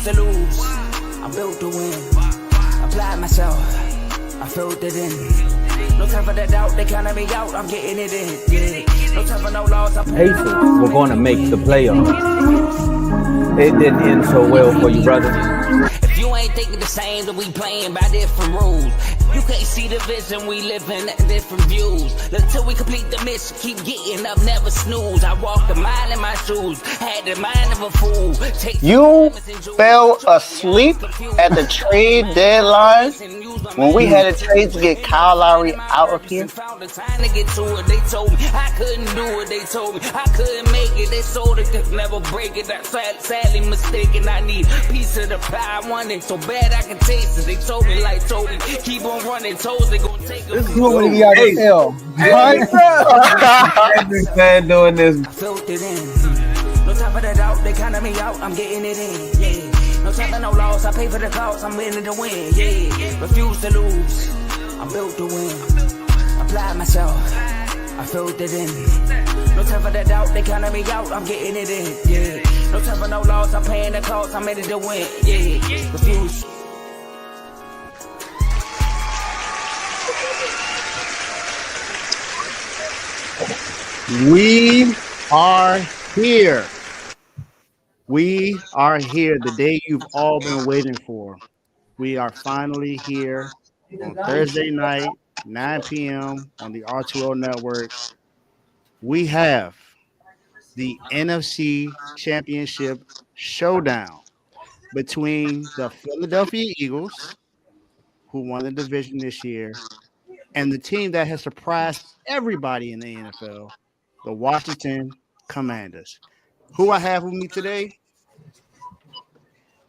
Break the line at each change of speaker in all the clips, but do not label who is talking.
to lose. I'm built to win. Applied myself. I filled it in. No time for the doubt. They counted me out. I'm getting it in. Yeah. No time for no loss.
Pacers were going to make the playoffs. It didn't end so well for you, brother.
If you ain't thinking the same, then we playing by different rules. You can't see the vision, we living at different views. Until we complete the mission, keep getting up, never snooze. I walked a mile in my shoes, had the mind of a fool.
You fell asleep at the trade deadline when we had a trade to get Kyle Lowry out of here.
They told me I couldn't do it. They told me I couldn't make it. They sold it, could never break it. That's sadly mistaken. I need a piece of the pie. I want it so bad I can taste it. They told me like told me keep on running. Toes they gonna take
this is what we got to tell.
Man doing this.
I filled it in. No time for the doubt. They counted me out. I'm getting it in. Yeah. No time for no loss. I pay for the cost. I'm winning to win. Yeah. Refuse to lose. I'm built to win. Apply myself. I filled it in. No time for the doubt. They counted me out. I'm getting it in. Yeah. No time for no loss. I'm paying the cost. I'm in it to win. Yeah. Refuse.
We are here. We are here. The day you've all been waiting for. We are finally here on Thursday night, 9 p.m. on the R2O network. We have the NFC Championship showdown between the Philadelphia Eagles, who won the division this year, and the team that has surprised everybody in the NFL, the Washington Commanders. Who I have with me today?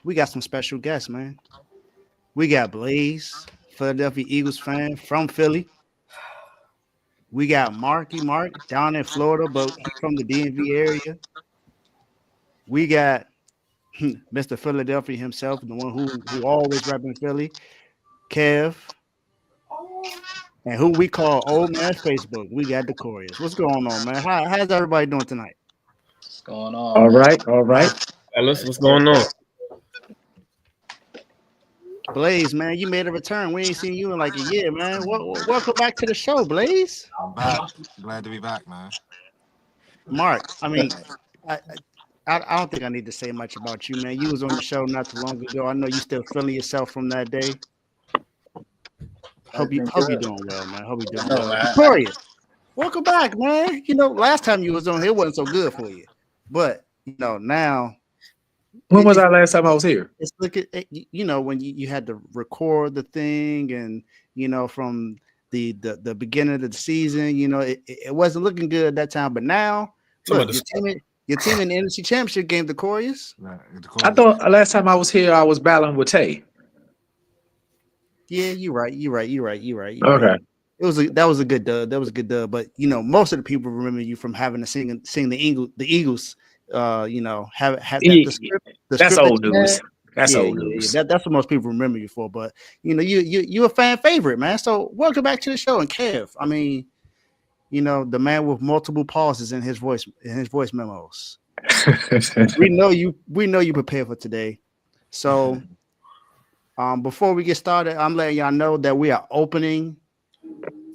We got some special guests, man. We got Blaze, Philadelphia Eagles fan from Philly. We got Mark down in Florida, but from the DMV area. We got Mr. Philadelphia himself, the one who always repping Philly, Kev. And who we call Old Man Facebook. We got the Corius. What's going on, man? How's everybody doing tonight?
What's going on?
All right. Ellis, what's going on?
Blaze, man, you made a return. We ain't seen you in like a year, man. Welcome back to the show, Blaze.
I'm back. Glad to be back, man.
Mark, I mean, I don't think I need to say much about you, man. You was on the show not too long ago. I know you still feeling yourself from that day. Hope you're doing well, man. Hope you're doing well. Victoria, welcome back, man. You know, last time you was on here, it wasn't so good for you. But, you know, now.
When was our last time I was here?
It's look at, you know, when you had to record the thing and, you know, from the beginning of the season, you know, it wasn't looking good at that time. But now, look, your team in the NFC Championship game, the Corius.
I thought last time I was here, I was battling with Tay.
Yeah, you're right. Okay.
Right.
That was a good dub. But you know, most of the people remember you from having to sing the Eagles. You know, have the script.
That's old news. That's old news.
Yeah. That's what most people remember you for. But you know, you a fan favorite, man. So welcome back to the show. And Kev, I mean, you know, the man with multiple pauses in his voice memos. we know you prepared for today. So. Before we get started, I'm letting y'all know that we are opening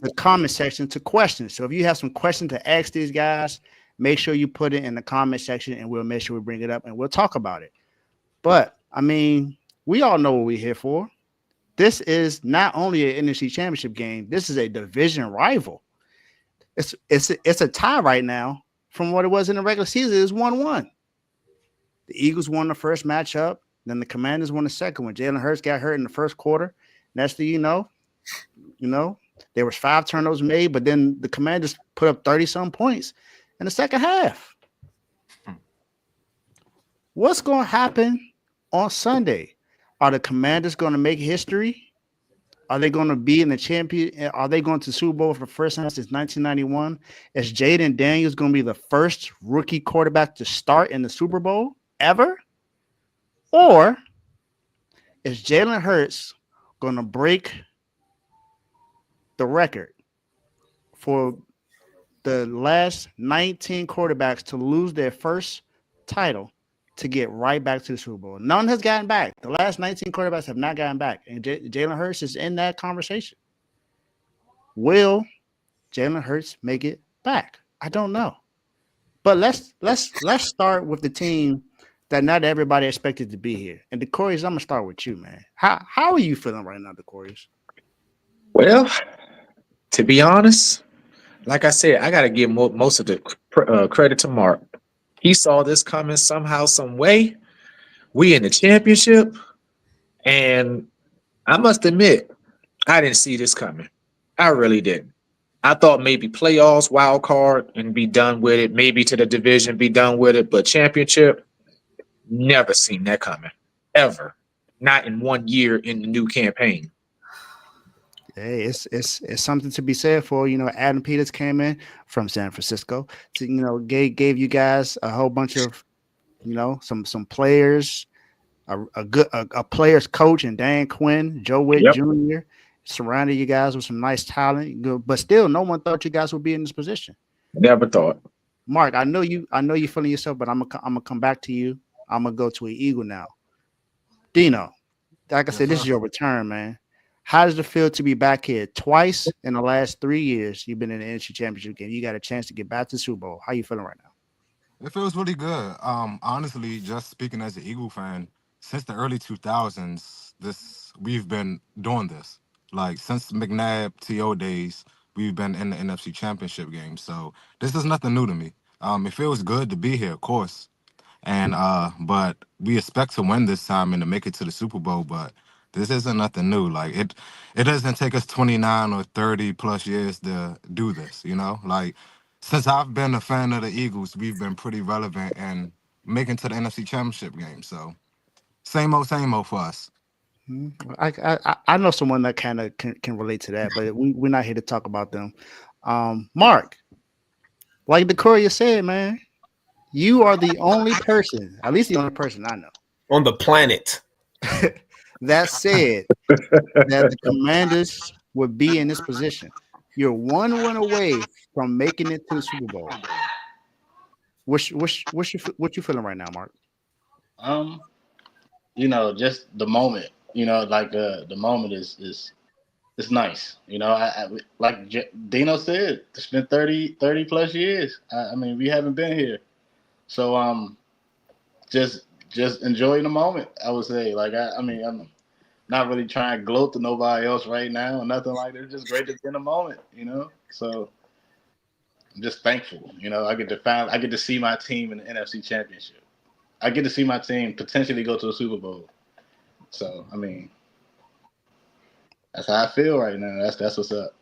the comment section to questions. So if you have some questions to ask these guys, make sure you put it in the comment section and we'll make sure we bring it up and we'll talk about it. But, I mean, we all know what we're here for. This is not only an NFC Championship game, this is a division rival. It's a tie right now from what it was in the regular season. It's 1-1. The Eagles won the first matchup. Then the Commanders won the second one. Jalen Hurts got hurt in the first quarter. Next thing you know, there was 5 turnovers made, but then the Commanders put up 30-some points in the second half. What's going to happen on Sunday? Are the Commanders going to make history? Are they going to be in the champion? Are they going to Super Bowl for the first time since 1991? Is Jaden Daniels going to be the first rookie quarterback to start in the Super Bowl ever? Or is Jalen Hurts going to break the record for the last 19 quarterbacks to lose their first title to get right back to the Super Bowl. None has gotten back. The last 19 quarterbacks have not gotten back, and Jalen Hurts is in that conversation. Will Jalen Hurts make it back? I don't know. But let's start with the team that not everybody expected to be here. And the Corey's, I'm gonna start with you, man. How are you feeling right now, the Corey's?
Well, to be honest, like I said, I got to give most of the credit to Mark. He saw this coming somehow, some way. We in the championship, and I must admit, I didn't see this coming. I really didn't. I thought maybe playoffs, wild card, and be done with it. Maybe to the division, be done with it. But championship, never seen that coming, ever. Not in 1 year in the new campaign.
Hey, it's something to be said for, Adam Peters came in from San Francisco to, gave you guys a whole bunch of, some players, a players coach and Dan Quinn, Joe Witt
Yep.
Jr. surrounded you guys with some nice talent, but still no one thought you guys would be in this position.
Never thought.
Mark, I know you feeling yourself, but I'm gonna come back to you. I'm gonna go to an Eagle now. Dino, like I said, this is your return, man. How does it feel to be back here twice in the last 3 years? You've been in the NFC Championship game. You got a chance to get back to the Super Bowl. How you feeling right now?
It feels really good. Honestly, just speaking as an Eagle fan, since the early 2000s, we've been doing this. Like since McNabb TO days, we've been in the NFC Championship game. So this is nothing new to me. It feels good to be here, of course. And but we expect to win this time and to make it to the Super Bowl. But this isn't nothing new. Like it doesn't take us 29 or 30 plus years to do this. Like since I've been a fan of the Eagles, we've been pretty relevant and making to the NFC Championship game. So same old for us.
I know someone that kind of can relate to that, but we're not here to talk about them. Mark, like the courier said, man, you are the only person, at least the only person I know,
on the planet
that said that the Commanders would be in this position. You're 1 win away from making it to the Super Bowl. What you feeling right now, Mark?
Just the moment. Like the moment is it's nice. Like Dino said, it's been 30 plus years. I mean, we haven't been here, so just enjoying the moment. I would say, like I'm not really trying to gloat to nobody else right now or nothing like that. It's just great to be in the moment, So I'm just thankful. I get to see my team in the NFC Championship. I get to see my team potentially go to the Super Bowl. So I mean, that's how I feel right now. That's what's up.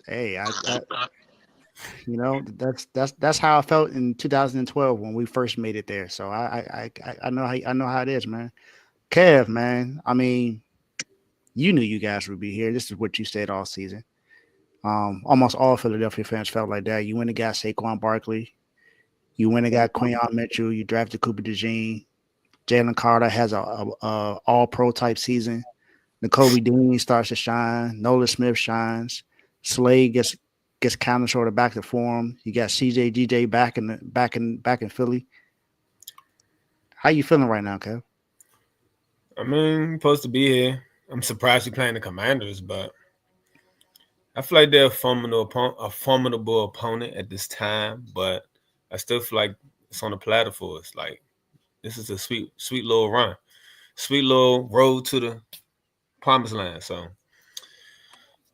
Hey, that's how I felt in 2012 when we first made it there. So I know how it is, man. Kev, man. I mean, you knew you guys would be here. This is what you said all season. Almost all Philadelphia fans felt like that. You went and got Saquon Barkley. You went and got Quinyon Mitchell. You drafted Cooper DeJean. Jalen Carter has a all-pro type season. N'Kobe Dean starts to shine. Nolan Smith shines. Slade gets kind of sort of back to form. You got CJ DJ back in Philly. How you feeling right now, Kev?
I mean, I'm supposed to be here. I'm surprised you're playing the Commanders, but I feel like they're a formidable opponent at this time, but I still feel like it's on the platter for us. Like, this is a sweet little run. Sweet little road to the promised land. So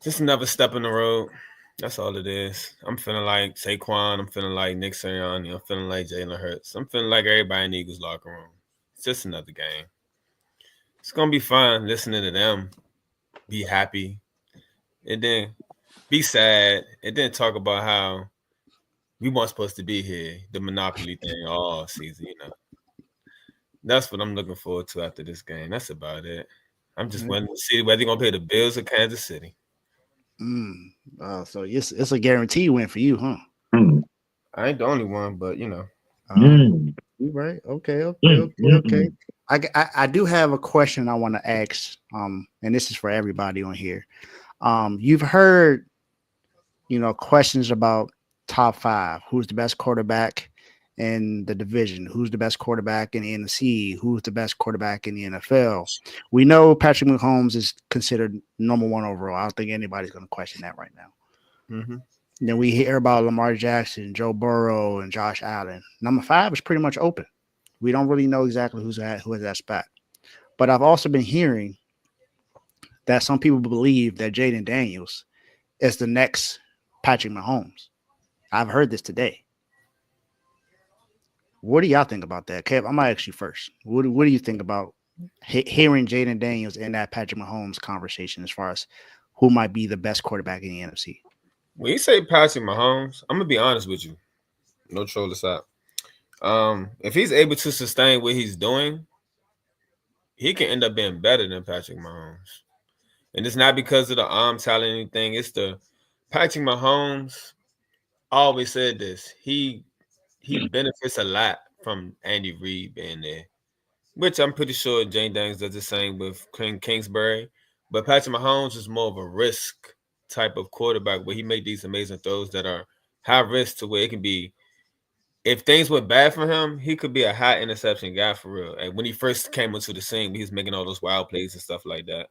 just another step in the road. That's all it is. I'm feeling like Saquon. I'm feeling like Nick Sirianni. I'm feeling like Jalen Hurts. I'm feeling like everybody in the Eagles locker room. It's just another game. It's going to be fun listening to them be happy and then be sad and then talk about how we weren't supposed to be here, the Monopoly thing all season, That's what I'm looking forward to after this game. That's about it. I'm just waiting to see whether they're going to play the Bills or Kansas City.
So it's a guaranteed win for you, huh?
I ain't the only one, but
You're right. Okay. I do have a question I want to ask. And this is for everybody on here. You've heard, questions about top 5. Who's the best quarterback in the division? Who's the best quarterback in the NFC? Who's the best quarterback in the NFL? We know Patrick Mahomes is considered number one overall. I don't think anybody's going to question that right now.
Mm-hmm.
Then we hear about Lamar Jackson, Joe Burrow, and Josh Allen. Number five is pretty much open. We don't really know exactly who has that spot. But I've also been hearing that some people believe that Jaden Daniels is the next Patrick Mahomes. I've heard this today. What do y'all think about that? Kev, I'm gonna ask you first. What do you think about hearing Jaden Daniels in that Patrick Mahomes conversation as far as who might be the best quarterback in the NFC?
When you say Patrick Mahomes, I'm gonna be honest with you. No troll aside. If he's able to sustain what he's doing, he can end up being better than Patrick Mahomes. And it's not because of the arm talent or anything. It's the Patrick Mahomes always said this. He benefits a lot from Andy Reid being there, which I'm pretty sure Jane Daniels does the same with Kingsbury. But Patrick Mahomes is more of a risk type of quarterback where he made these amazing throws that are high risk to where it can be. If things went bad for him, he could be a high interception guy for real. And when he first came into the scene, he was making all those wild plays and stuff like that.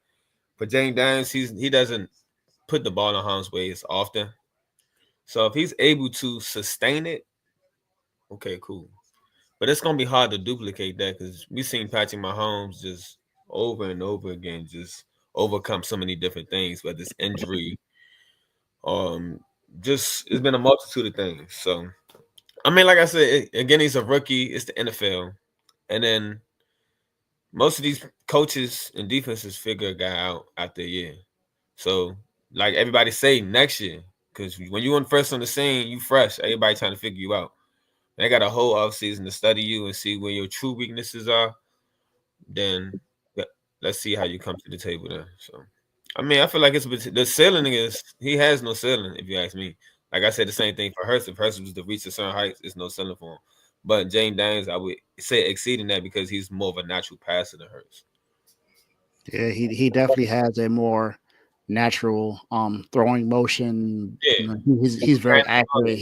But Jane Daniels, he doesn't put the ball in harm's way as often. So if he's able to sustain it, okay, cool. But it's gonna be hard to duplicate that because we've seen Patrick Mahomes just over and over again just overcome so many different things, whether it's injury, um, just it's been a multitude of things. So I mean, like I said, again, he's a rookie. It's the NFL, and then most of these coaches and defenses figure a guy out after a year. So, like everybody say, next year, because when you first on the scene, you fresh. Everybody trying to figure you out. They got a whole off season to study you and see where your true weaknesses are. Then let's see how you come to the table there. So, I mean, I feel like the ceiling is he has no ceiling. If you ask me, like I said, the same thing for Hurst. If Hurst was to reach a certain height, it's no ceiling for him. But Jane Daniels, I would say exceeding that because he's more of a natural passer than Hurst.
Yeah, he definitely has a more natural throwing motion. You
Yeah,
know, he's very accurate.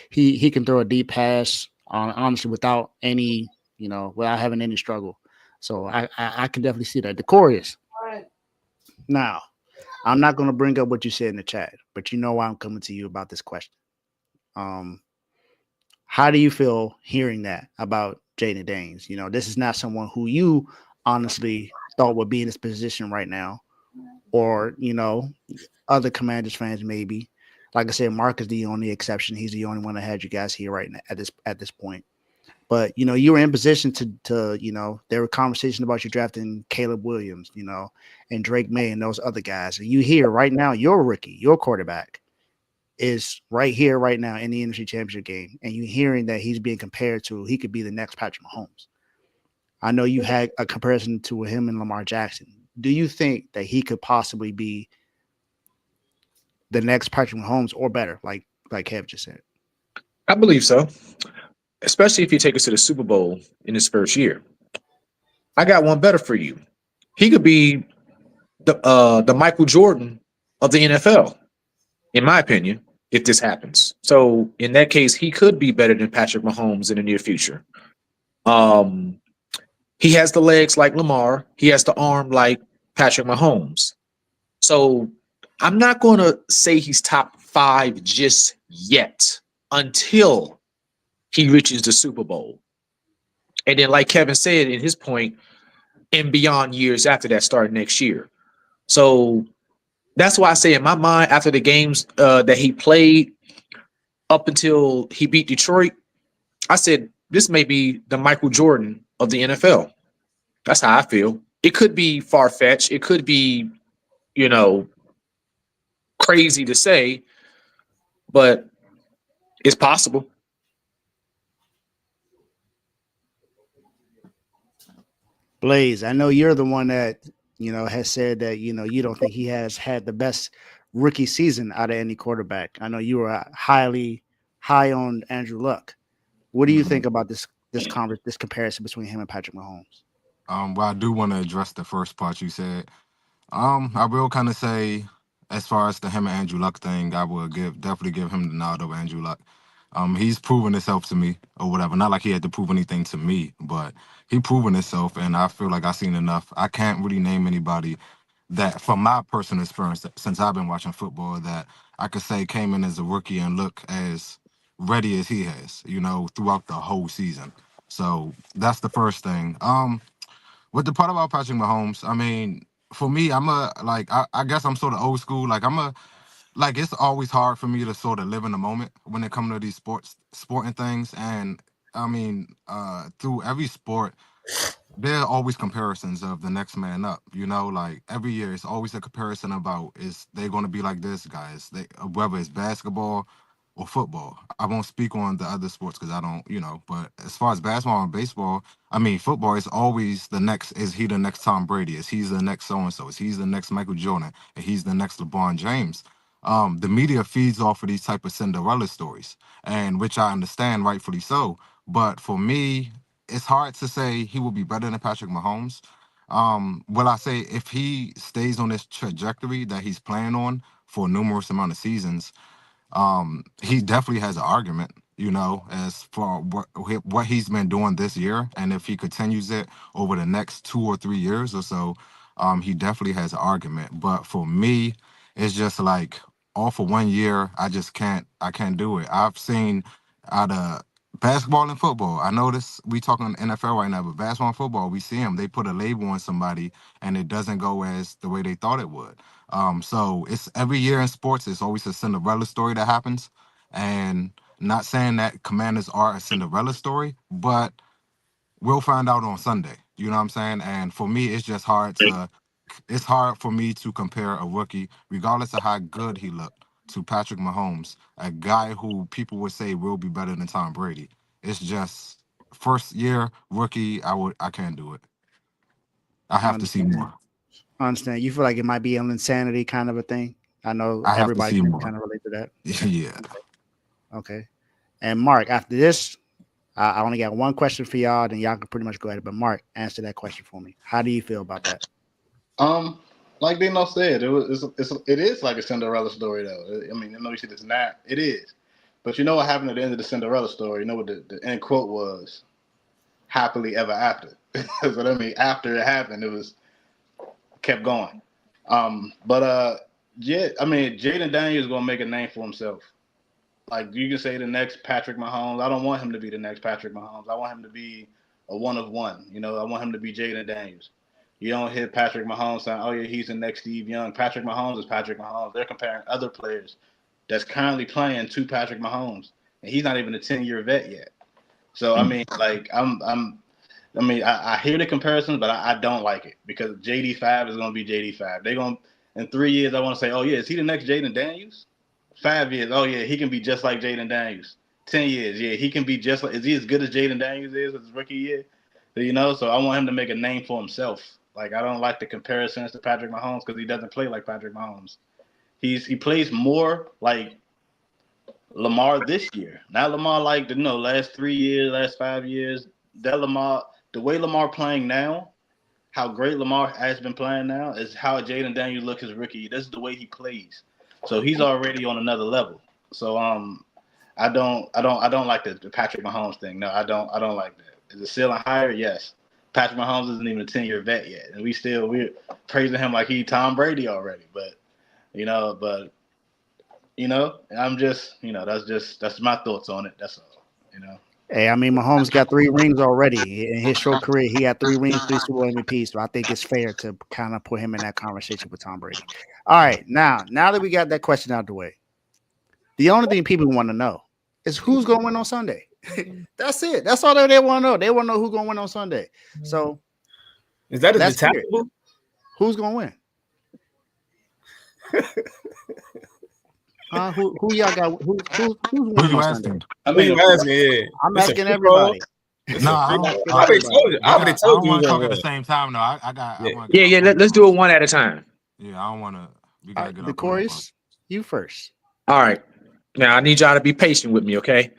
He can throw a deep pass honestly without any without having any struggle. So I can definitely see that. Decorious. Now I'm not going to bring up what you said in the chat, but you know why I'm coming to you about this question. Um, how do you feel hearing that about Jaden Daniels? You know, this is not someone who you honestly thought would be in this position right now, or other Commanders fans maybe. Like I said, Mark is the only exception. He's the only one that had you guys here right now at this point. But you were in position to there were conversations about you drafting Caleb Williams, and Drake May and those other guys. And you here right now, your rookie, your quarterback is right here right now in the NFC Championship game, and you hearing that he's being compared to he could be the next Patrick Mahomes. I know you had a comparison to him and Lamar Jackson. Do you think that he could possibly be the next Patrick Mahomes or better, like Kev just said?
I believe so, especially if you take us to the Super Bowl in his first year. I got one better for you. He could be the Michael Jordan of the NFL, in my opinion, if this happens. So in that case, he could be better than Patrick Mahomes in the near future. Um, he has the legs like Lamar. He has the arm like Patrick Mahomes. So I'm not going to say he's top five just yet until he reaches the Super Bowl. And then, like Kevin said in his point, and beyond years after that, starting next year. So that's why I say in my mind, after the games that he played up until he beat Detroit, I said this may be the Michael Jordan of the NFL. That's how I feel. It could be far fetched. It could be, you know, crazy to say, but it's possible.
Blaze, I know you're the one that has said that you don't think he has had the best rookie season out of any quarterback. I know you were highly high on Andrew Luck. What do you think about this comparison between him and Patrick Mahomes?
Well, I do want to address the first part you said. I will kind of say, as far as the him and Andrew Luck thing, I will definitely give him the nod over Andrew Luck. He's proven himself to me or whatever. Not like he had to prove anything to me, but he proven himself, and I feel like I've seen enough. I can't really name anybody that, from my personal experience, since I've been watching football, that I could say came in as a rookie and look as ready as he has, throughout the whole season. So that's the first thing. With the part about Patrick Mahomes, I mean, for me, I guess I'm sort of old school. It's always hard for me to sort of live in the moment when it comes to these sporting things. And I mean, through every sport, there are always comparisons of the next man up. Like every year, it's always a comparison about is they going to be like this, guys? Whether it's basketball or football. I won't speak on the other sports because I don't, But as far as basketball and baseball, I mean, football is always the next. Is he the next Tom Brady? Is he the next so and so? Is he the next Michael Jordan? And he's the next LeBron James. The media feeds off of these type of Cinderella stories, and which I understand, rightfully so. But for me, it's hard to say he will be better than Patrick Mahomes. Will I say if he stays on this trajectory that he's playing on for a numerous amount of seasons, he definitely has an argument, as for what he's been doing this year, and if he continues it over the next 2 or 3 years or so, he definitely has an argument. But for me, it's just like all for 1 year, I can't do it. I've seen out of basketball and football. I notice we talking NFL right now, but basketball and football, we see them. They put a label on somebody, and it doesn't go as the way they thought it would. So it's every year in sports, it's always a Cinderella story that happens. And not saying that Commanders are a Cinderella story, but we'll find out on Sunday. You know what I'm saying? And for me, it's hard for me to compare a rookie, regardless of how good he looked, to Patrick Mahomes, a guy who people would say will be better than Tom Brady. It's just first year rookie, I can't do it. I
I
have to see
understand.
more.
I understand. You feel like it might be an insanity kind of a thing. I know
I have to
everybody
see
can
more.
kind of relate to that.
Yeah.
Okay. And Mark, after this, I only got one question for y'all, then y'all can pretty much go ahead. But Mark, answer that question for me. How do you feel about that?
Like Dino said, it is like a Cinderella story, though. I mean, I know you said it's not. It is. But you know what happened at the end of the Cinderella story? You know what the end quote was? Happily ever after. That's what I mean. After it happened, it was kept going. Yeah, I mean, Jaden Daniels is gonna make a name for himself. Like you can say the next Patrick Mahomes. I don't want him to be the next Patrick Mahomes. I want him to be a one of one. I want him to be Jaden Daniels. You don't hear Patrick Mahomes saying, "Oh yeah, he's the next Steve Young." Patrick Mahomes is Patrick Mahomes. They're comparing other players that's currently playing to Patrick Mahomes, and he's not even a 10-year vet yet. So I mean, like I hear the comparisons, but I don't like it because JD5 is going to be JD5. They're going in 3 years. I want to say, oh yeah, is he the next Jaden Daniels? 5 years, oh yeah, he can be just like Jaden Daniels. 10 years, yeah, he can be just like. Is he as good as Jaden Daniels is his rookie year? So I want him to make a name for himself. Like I don't like the comparisons to Patrick Mahomes because he doesn't play like Patrick Mahomes. He plays more like Lamar this year, not Lamar like the last 3 years, last 5 years. That Lamar, the way Lamar playing now, how great Lamar has been playing now is how Jaden Daniels look his rookie. This is the way he plays. So he's already on another level. So I don't like the Patrick Mahomes thing. No, I don't like that. Is the ceiling higher? Yes. Patrick Mahomes isn't even a 10-year vet yet, and we're praising him like he Tom Brady already. But I'm just that's my thoughts on it. That's all.
Hey, I mean, Mahomes got 3 rings already in his short career. He got 3 rings, 3 Super Bowl MVPs. So I think it's fair to kind of put him in that conversation with Tom Brady. All right, now that we got that question out the way, the only thing people want to know is who's going to win on Sunday. That's it. That's all they want to know. They want to know who's going to win on Sunday. So
is that a
let's hear it.
detachable?
Who's going to win? Who y'all got? Who's winning
Who you
on
asking?
Sunday?
I mean,
Yeah.
I'm
It's a
asking
free
everybody.
No, I
I'm
don't.
asking
I already
everybody.
told you. I already
I
told
don't
you.
want to
Who
talk at
gonna
the same time. No, I got.
Yeah.
I want
Yeah, let's do it one at a time.
Yeah, I don't want to. We
All
gotta
right,
get our point across.
Decorus, you first.
All right. Now I need y'all to be patient with me, okay?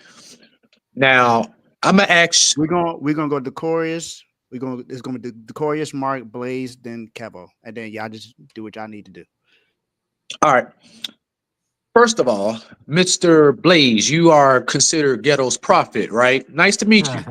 Now I'm gonna ask.
We're gonna go Decorus. It's gonna be Decorus, Mark, Blaze, then Kevo, and then y'all just do what y'all need to do.
All right. First of all, Mr. Blaze, you are considered Ghetto's prophet, right? Nice to meet you.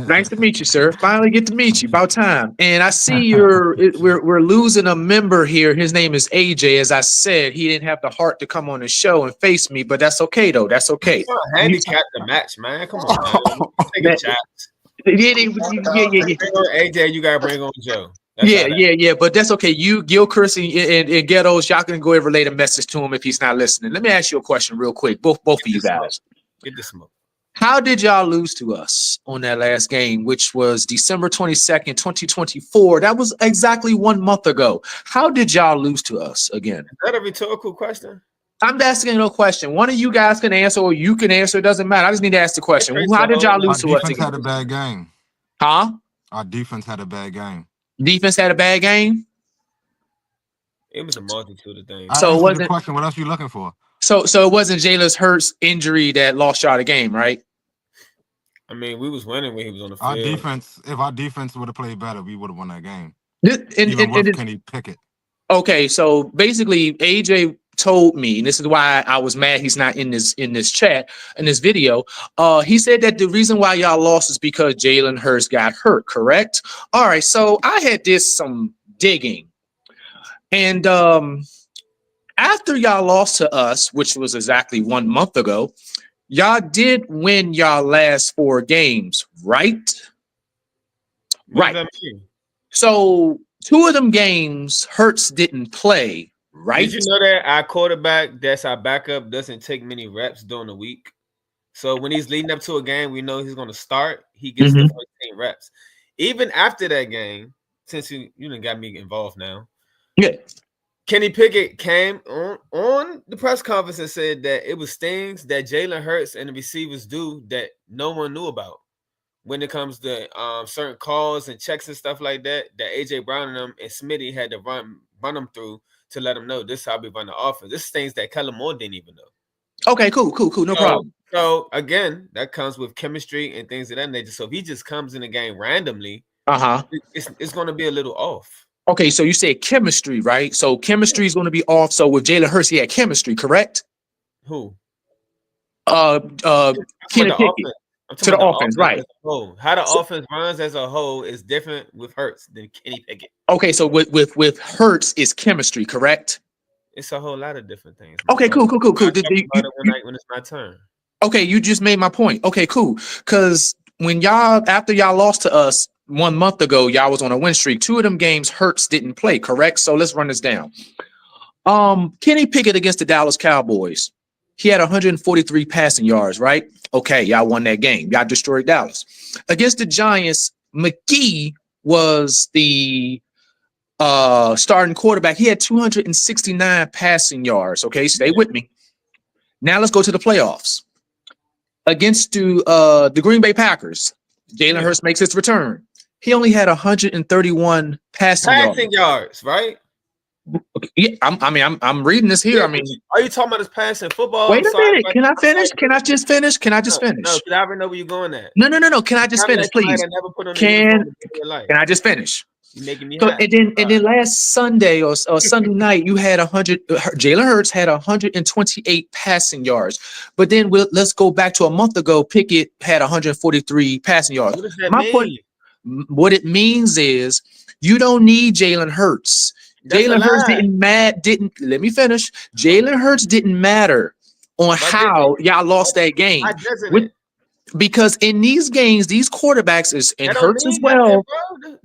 Nice to meet you, sir. Finally get to meet you. About time. And I see we're losing a member here. His name is AJ. As I said, he didn't have the heart to come on the show and face me, but that's okay though. That's okay.
Handicap the match, man. Come on, man. Take a
That-
chat.
yeah.
Bring on AJ, you gotta bring on Joe. That's
Yeah,
how that-
yeah. But that's okay. You, Gilchrist and Ghettos, y'all can go and relay a message to him if he's not listening. Let me ask you a question real quick. Both of you guys.
Get the smoke.
How did y'all lose to us on that last game, which was December 22nd, 2024? That was exactly 1 month ago. How did y'all lose to us again?
Is that a rhetorical question?
I'm asking no question. One of you guys can answer or you can answer. It doesn't matter. I just need to ask the question. How did y'all
Our
lose to us
defense
again?
had a bad game.
Huh?
Our defense had a bad game.
Defense had a bad game?
It was a multitude of things.
I
So it
answered
wasn't-
the question. What else you looking for?
So it wasn't Jalen Hurts' injury that lost y'all the game, right?
I mean, we was winning when he was on the
Our
field.
defense, if our defense would have played better, we would have won that game.
And-
Even with
and-
Kenny Pickett.
Okay, so basically AJ told me, and this is why I was mad he's not in this chat, in this video. He said that the reason why y'all lost is because Jalen Hurts got hurt, correct? All right, so I had some digging. And after y'all lost to us, which was exactly 1 month ago, y'all did win y'all last 4 games, right?
What
Right.
does that mean?
So 2 of them games, Hurts didn't play, right?
Did you know that our quarterback, that's our backup, doesn't take many reps during the week? So when he's leading up to a game, we know he's going to start. He gets the first 10 reps. Even after that game, since you done got me involved now,
Yeah.
Kenny Pickett came on the press conference and said that it was things that Jalen Hurts and the receivers do that no one knew about when it comes to certain calls and checks and stuff like that, that AJ Brown and them and Smitty had to run them through to let them know this is how we run the offense. This is things that Kellen Moore didn't even know.
Okay, cool. No problem.
So again, that comes with chemistry and things of that nature. So if he just comes in the game randomly, it's going to be a little off.
Okay, so you said chemistry, right? So chemistry is going to be off. So with Jalen Hurts, he had chemistry, correct?
Who?
Kenny Pickett. To the offense, right?
How the offense runs as a whole is different with Hurts than Kenny Pickett.
Okay, so with Hurts is chemistry, correct?
It's a whole lot of different things.
Okay, cool.
I'll talk about it when it's my turn.
Okay, you just made my point. Okay, cool. Because after y'all lost to us 1 month ago, y'all was on a win streak. 2 of them games, Hurts didn't play, correct? So let's run this down. Kenny Pickett against the Dallas Cowboys. He had 143 passing yards, right? Okay, y'all won that game. Y'all destroyed Dallas. Against the Giants, McGee was the starting quarterback. He had 269 passing yards. Okay, stay with me. Now let's go to the playoffs. Against the Green Bay Packers, Jalen Hurts makes his return. He only had 131 passing
yards, right?
Yeah, I'm reading this here.
Yeah,
I mean,
are you talking about his passing football?
Wait a minute. Can I finish? Can I just finish? Can I just finish?
No, because I already know where you're going at.
No. Can I just finish, please? Can I just finish?
You're making me
and then last Sunday or Sunday night, you had 100. Jalen Hurts had 128 passing yards. But then let's go back to a month ago. Pickett had 143 passing yards.
What does that mean?
What it means is you don't need Jalen Hurts. Jalen Hurts didn't let me finish. Jalen Hurts didn't matter on how y'all lost that game. Because in these games, these quarterbacks and Hurts as well.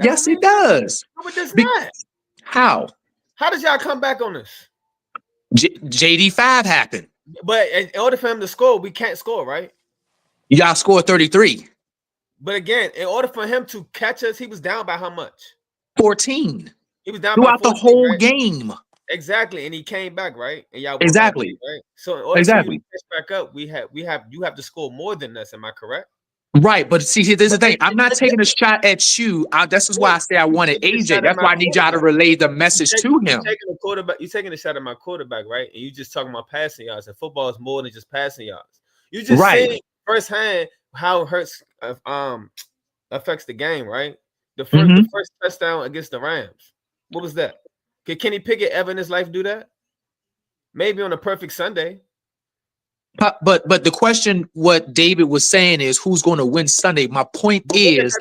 Yes, it does.
No, it does not.
How?
How did y'all come back on this?
JD5 happened.
But in order for him to score, we can't score, right?
Y'all scored 33.
But again, in order for him to catch us, he was down by how much?
14.
He was down
throughout
by 14,
the whole
right?
game.
Exactly, and he came back, right? And y'all
exactly,
back, right? So in order for you to catch back up, you have to score more than us. Am I correct?
Right, but see, here's the thing. I'm not taking a shot at you. This is why I say I wanted AJ. That's why I need y'all to relay the message to him.
You're taking a shot at my quarterback, right? And you just talking about passing yards. And football is more than just passing yards. You just see firsthand how Hurts affects the game, right? The first touchdown against the Rams. What was that? Could Kenny Pickett ever in his life do that? Maybe on a perfect Sunday.
But the question, what David was saying is, who's going to win Sunday? My point is,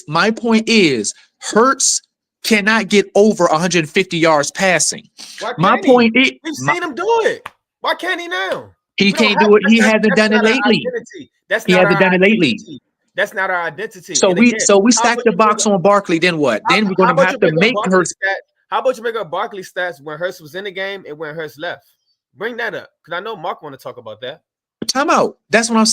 my point is, Hurts cannot get over 150 yards passing.
Why
My
can't
point is,
We've seen him do it. Why can't he now?
he can't do it. He hasn't done it lately.
That's not our
lately.
That's not our identity.
So
And
we
again,
stack the box on Barkley. Then what? Then we're
how
going to
about
have
you
to
bring up
make
Barkley
Hurts.
How about you bring up Barkley stats when Hurts was in the game and when Hurts left? Bring that up because I know Mark want to talk about that.
Time out. That's what I'm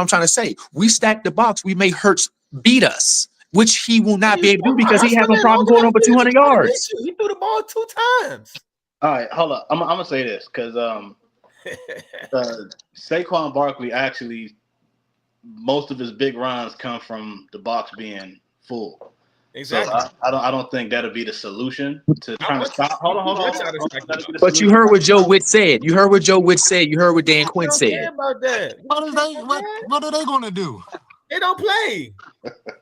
trying to say. We stack the box. We make Hurts beat us, which he will not be able to do because he has no problem going over 200 yards.
He threw the ball 2 times.
All right, hold up. I'm gonna say this because Saquon Barkley actually most of his big runs come from the box being full.
Exactly.
So I don't think that'll be the solution to trying to stop. Hold on.
But you heard what Joe Witt said. You heard what Joe Witt said. You heard what Dan Quinn said.
Care about that.
What are they going to do?
They don't play.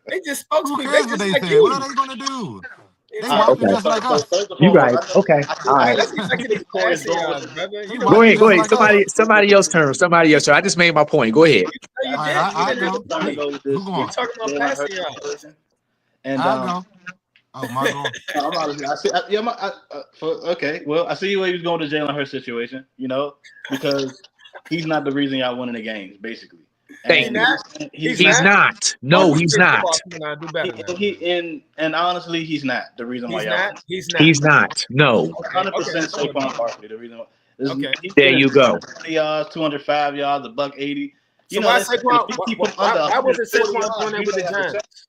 They just spokespeople.
Who cares what they say? What are they going to do? They walking just like us.
You right. Okay. All right.
Let's get back to these passing yards, brother.
Go ahead. Somebody else turn. I just made my point. Go ahead.
I go. Who going?
We're talking about passing yards.
And
I go. Oh my God.
Okay. Well, I see where he was going to Jalen Hurts situation. You know, because he's not the reason y'all winning the games, basically.
He's not. No, he's not.
And honestly, he's not the reason why y'all.
He's not. No.
100% Saquon Barkley. The reason why.
Okay.
There you go.
220 yards, 205 yards, $180.
So why wasn't Saquon going there with the Giants?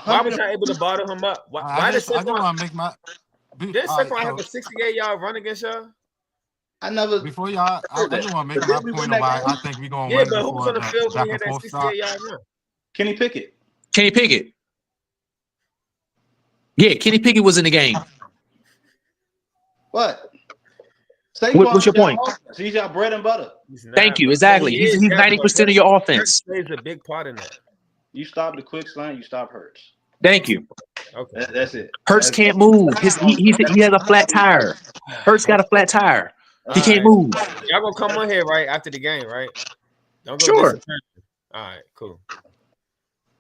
Why was I able to bottle him up? Why did Saquon
make my?
Did Saquon have a 68-yard run against y'all?
I never.
Before y'all, I just want to make my point on why I think we're going to win.
Yeah, but who was on the field when he had that 68-yard run?
Kenny Pickett.
Yeah, Kenny Pickett was in the game.
What?
What's your point?
He's your bread and butter.
Thank you. Exactly. He's 90% of your offense.
Plays a big part in that.
You stop the quick slant, you stop Hurts.
Thank you.
Okay, that's it.
Hurts can't move. He has a flat tire. Hurts got a flat tire. He can't move.
Y'all gonna come on here right after the game, right? Don't go.
Sure.
All right, cool.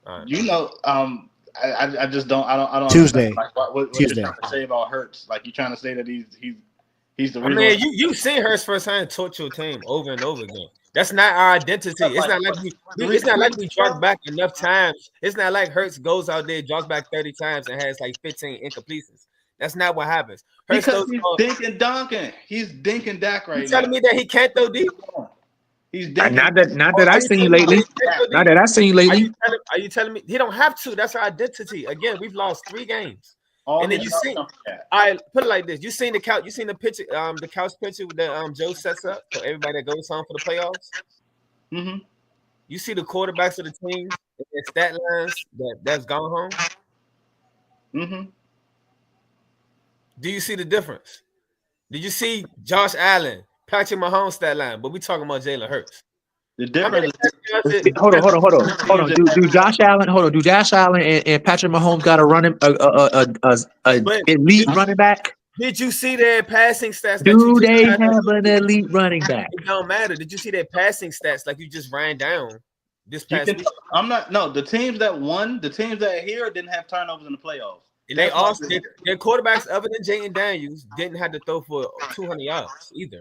All right.
You know, I just don't. I don't.
Tuesday.
Like, what
Tuesday.
you're trying to say about Hurts? Like you trying to say that he's the reason.
I mean, you've seen Hurts firsthand torch your team over and over again. That's not our identity. It's not like we jog back enough times. It's not like Hurts goes out there, jogs back 30 times, and has like 15 incompletions. That's not what happens.
Because he's dinking donking. He's dinking Dak right now.
You telling me that he can't throw deep?
He's dinking.
Not that I've seen lately. Not that I've seen lately.
Are you telling me he don't have to? That's our identity. Again, we've lost 3 games. And then you see, I put it like this: you seen the couch, you seen the picture, the couch picture that Joe sets up for everybody that goes home for the playoffs.
Mm-hmm.
You see the quarterbacks of the team and their stat lines that's gone home.
Mm-hmm.
Do you see the difference? Did you see Josh Allen, Patrick Mahomes stat line? But we talking about Jalen Hurts.
The difference.
Hold on. Do Josh Allen and Patrick Mahomes got a elite running back?
Did you see their passing stats?
Do they have an elite running back?
It don't matter. Did you see their passing stats like you just ran down this past week?
I'm not. No, the teams that won, the teams that are here didn't have turnovers in the playoffs.
And they also their quarterbacks, other than Jayden Daniels, didn't have to throw for 200 yards either.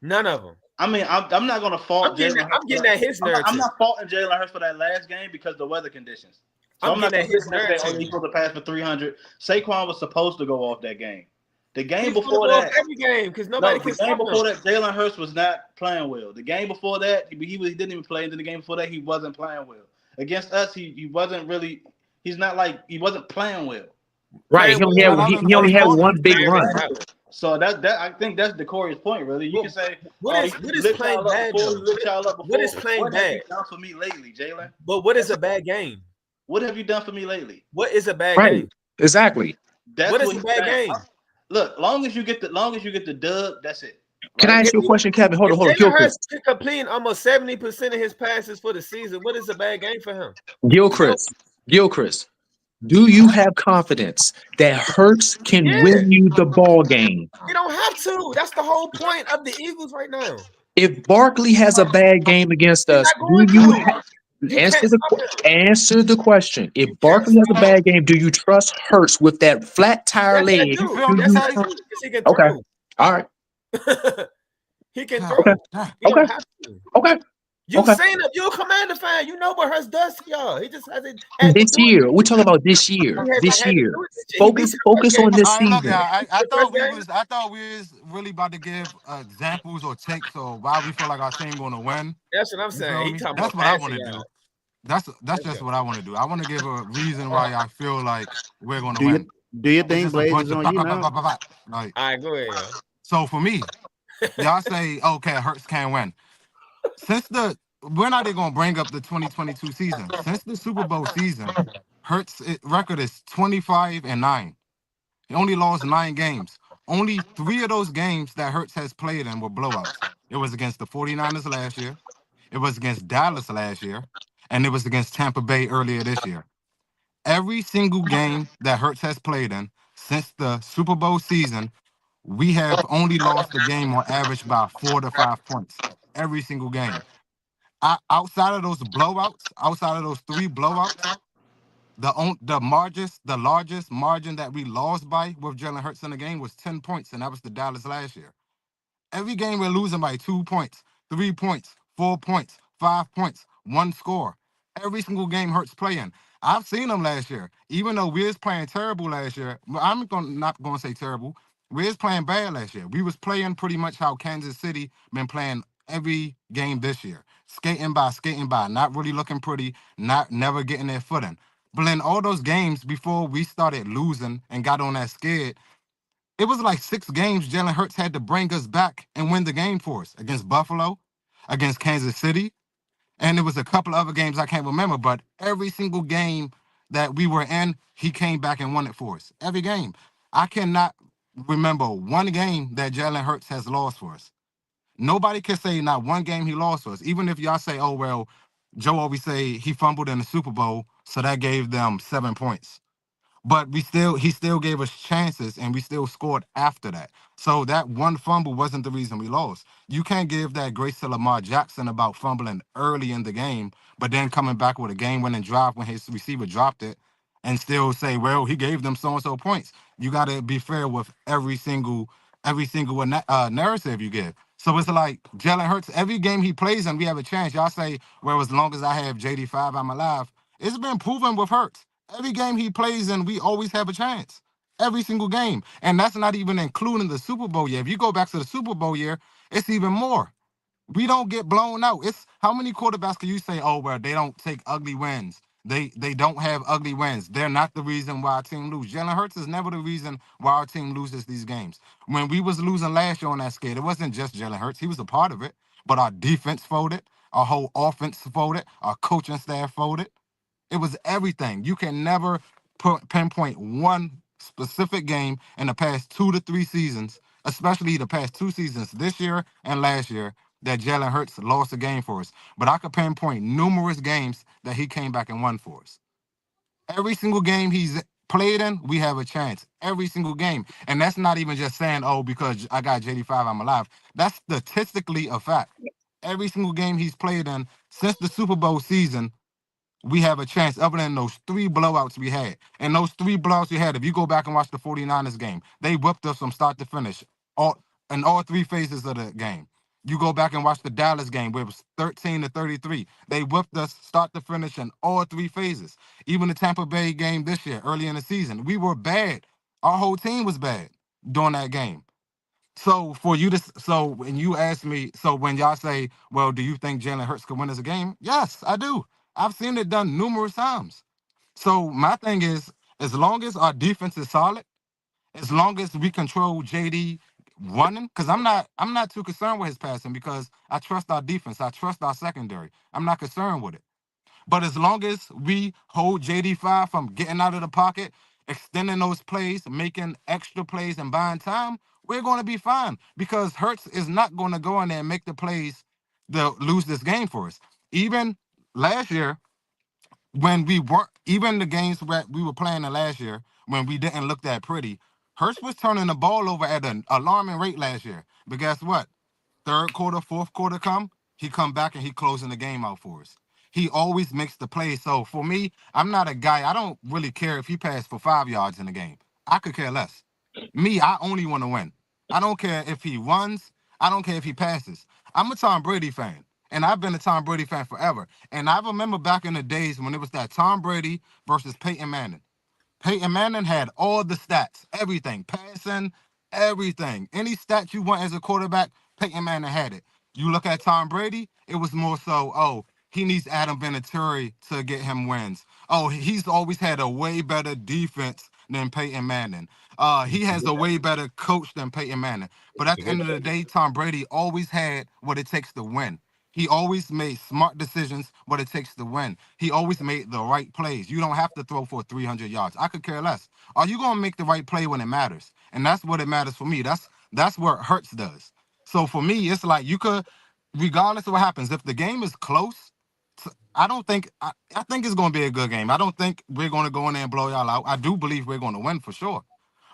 None of them.
I mean, I'm not going to fault.
I'm getting at his narrative.
I'm not faulting Jalen Hurts for that last game because the weather conditions. So I'm not getting at his narrative. He supposed to pass for 300. Saquon was supposed to go off that game. The game before that,
every game because nobody can.
The game before that, Jalen Hurts was not playing well. The game before that, he didn't even play. And then the game before that, he wasn't playing well. Against us, he wasn't really. He's not like he wasn't playing well.
Right. He only had one big run.
So that I think that's Decori's point, really. You can say
what is playing bad? What is playing bad?
Done for me lately, Jalen.
But what is a bad game?
What have you done for me lately?
What is a bad game?
Exactly.
What is a bad game?
Look, long as you get the dub, that's it.
Can I ask you a question, Kevin? Hold on.
He's completing almost 70% of his passes for the season. What is a bad game for him?
Gilchrist. Do you have confidence that Hurts can
Yeah,
win you the ball game?
he don't have to. That's the whole point of the Eagles right now.
If Barkley has a bad game against
He's
us,
not
do
going
you
to. You can't stop him.
answer the question? If
You can't
Barkley has a
stop him.
bad game, do you trust Hurts with that flat tire
Yes, I
leg?
You
do.
feel
Do
me?
Yes,
you?
I do. Because he can
Okay.
throw.
All right.
He can
God,
Okay.
throw.
damn.
He
Okay.
don't have to.
Okay.
You've
Okay.
seen him. You're a Commander fan. You know what Hurts does to y'all. He just hasn't had to
This
do it.
year, we talk about this
He
year.
hasn't
This
had to
year.
do it this year. He beats
Focus.
you the first
Focus
game.
on this
All right, look,
season.
yeah,
Beats
I
you the first
thought we
game.
was, I thought we was really about to give examples or takes or why we feel like our team going to win.
That's what I'm
You
saying.
feel
He
me?
talking
That's
about
what I
passing
want to
yards.
do. That's
Let's
just
go.
what I want to do. I want to give a reason why I feel like we're going to
Do you
win.
do you
It's
think
just a
Blaze is
bunch of
on you now?
like.
All right, go ahead, y'all.
So for me, y'all say okay, Hurts can't win. Since the We're not even gonna bring up the 2022 season. Since the Super Bowl season, Hurts' record is 25-9. He only lost 9 games. Only 3 of those games that Hurts has played in were blowouts. It was against the 49ers last year, it was against Dallas last year, and it was against Tampa Bay earlier this year. Every single game that Hurts has played in since the Super Bowl season, we have only lost the game on average by 4 to 5 points. Every single game. Outside of those blowouts, outside of those 3 blowouts, the largest margin that we lost by with Jalen Hurts in the game was 10 points, and that was the Dallas last year. Every game we're losing by 2 points, 3 points, 4 points, 5 points, one score. Every single game Hurts playing. I've seen them last year. Even though we was playing terrible last year, not gonna say terrible. We was playing bad last year. We was playing pretty much how Kansas City been playing every game this year. Skating by, not really looking pretty, not never getting their footing. But in all those games before we started losing and got on that skid, it was like 6 games Jalen Hurts had to bring us back and win the game for us against Buffalo, against Kansas City, and there was a couple other games I can't remember, but every single game that we were in, he came back and won it for us. Every game. I cannot remember one game that Jalen Hurts has lost for us. Nobody can say not one game he lost for us. Even if y'all say, oh, well, Joe always say he fumbled in the Super Bowl, so that gave them 7 points. But he still gave us chances and we still scored after that. So that one fumble wasn't the reason we lost. You can't give that grace to Lamar Jackson about fumbling early in the game, but then coming back with a game-winning drive when his receiver dropped it and still say, well, he gave them so-and-so points. You got to be fair with every single narrative you give. So it's like Jalen Hurts, every game he plays and we have a chance. Y'all say, well, as long as I have JD5, I'm alive. It's been proven with Hurts. Every game he plays in, we always have a chance. Every single game. And that's not even including the Super Bowl year. If you go back to the Super Bowl year, it's even more. We don't get blown out. It's how many quarterbacks can you say, oh, well, they don't take ugly wins. They don't have ugly wins. They're not the reason why our team loses. Jalen Hurts is never the reason why our team loses these games. When we was losing last year on that skate, it wasn't just Jalen Hurts. He was a part of it. But our defense folded, our whole offense folded, our coaching staff folded. It was everything. You can never pinpoint one specific game in the past 2 to 3 seasons, especially the past 2 seasons, this year and last year, that Jalen Hurts lost a game for us. But I could pinpoint numerous games that he came back and won for us. Every single game he's played in, we have a chance. Every single game. And that's not even just saying, oh, because I got JD5, I'm alive. That's statistically a fact. Every single game he's played in since the Super Bowl season, we have a chance other than those 3 blowouts we had. And those 3 blowouts we had, if you go back and watch the 49ers game, they whipped us from start to finish all in all 3 phases of the game. You go back and watch the Dallas game where it was 13-33. They whipped us start to finish in all 3 phases. Even the Tampa Bay game this year, early in the season, we were bad. Our whole team was bad during that game. So when you ask me, so when y'all say, well, do you think Jalen Hurts could win us a game? Yes, I do. I've seen it done numerous times. So my thing is, as long as our defense is solid, as long as we control JD running, because I'm not too concerned with his passing because I trust our defense. I trust our secondary. I'm not concerned with it. But as long as we hold JD5 from getting out of the pocket, extending those plays, making extra plays, and buying time, we're going to be fine because Hurts is not going to go in there and make the plays to lose this game for us. Even last year, when we weren't even the games that we were playing the last year when we didn't look that pretty. Hurts was turning the ball over at an alarming rate last year. But guess what? Third quarter, fourth quarter he come back and he closing the game out for us. He always makes the play. So for me, I'm not a guy. I don't really care if he passed for 5 yards in the game. I could care less. Me, I only want to win. I don't care if he runs. I don't care if he passes. I'm a Tom Brady fan, and I've been a Tom Brady fan forever. And I remember back in the days when it was that Tom Brady versus Peyton Manning. Peyton Manning had all the stats, everything, passing, everything. Any stat you want as a quarterback, Peyton Manning had it. You look at Tom Brady, it was more so, oh, he needs Adam Vinatieri to get him wins. Oh, he's always had a way better defense than Peyton Manning. He has a way better coach than Peyton Manning. But at the end of the day, Tom Brady always had what it takes to win. He always made smart decisions, what it takes to win. He always made the right plays. You don't have to throw for 300 yards. I could care less. Are you gonna make the right play when it matters? And that's what it matters for me. That's what Hurts does. So for me, it's like you could, regardless of what happens, if the game is close, I don't think I think it's gonna be a good game. I don't think we're gonna go in there and blow y'all out. I do believe we're gonna win for sure.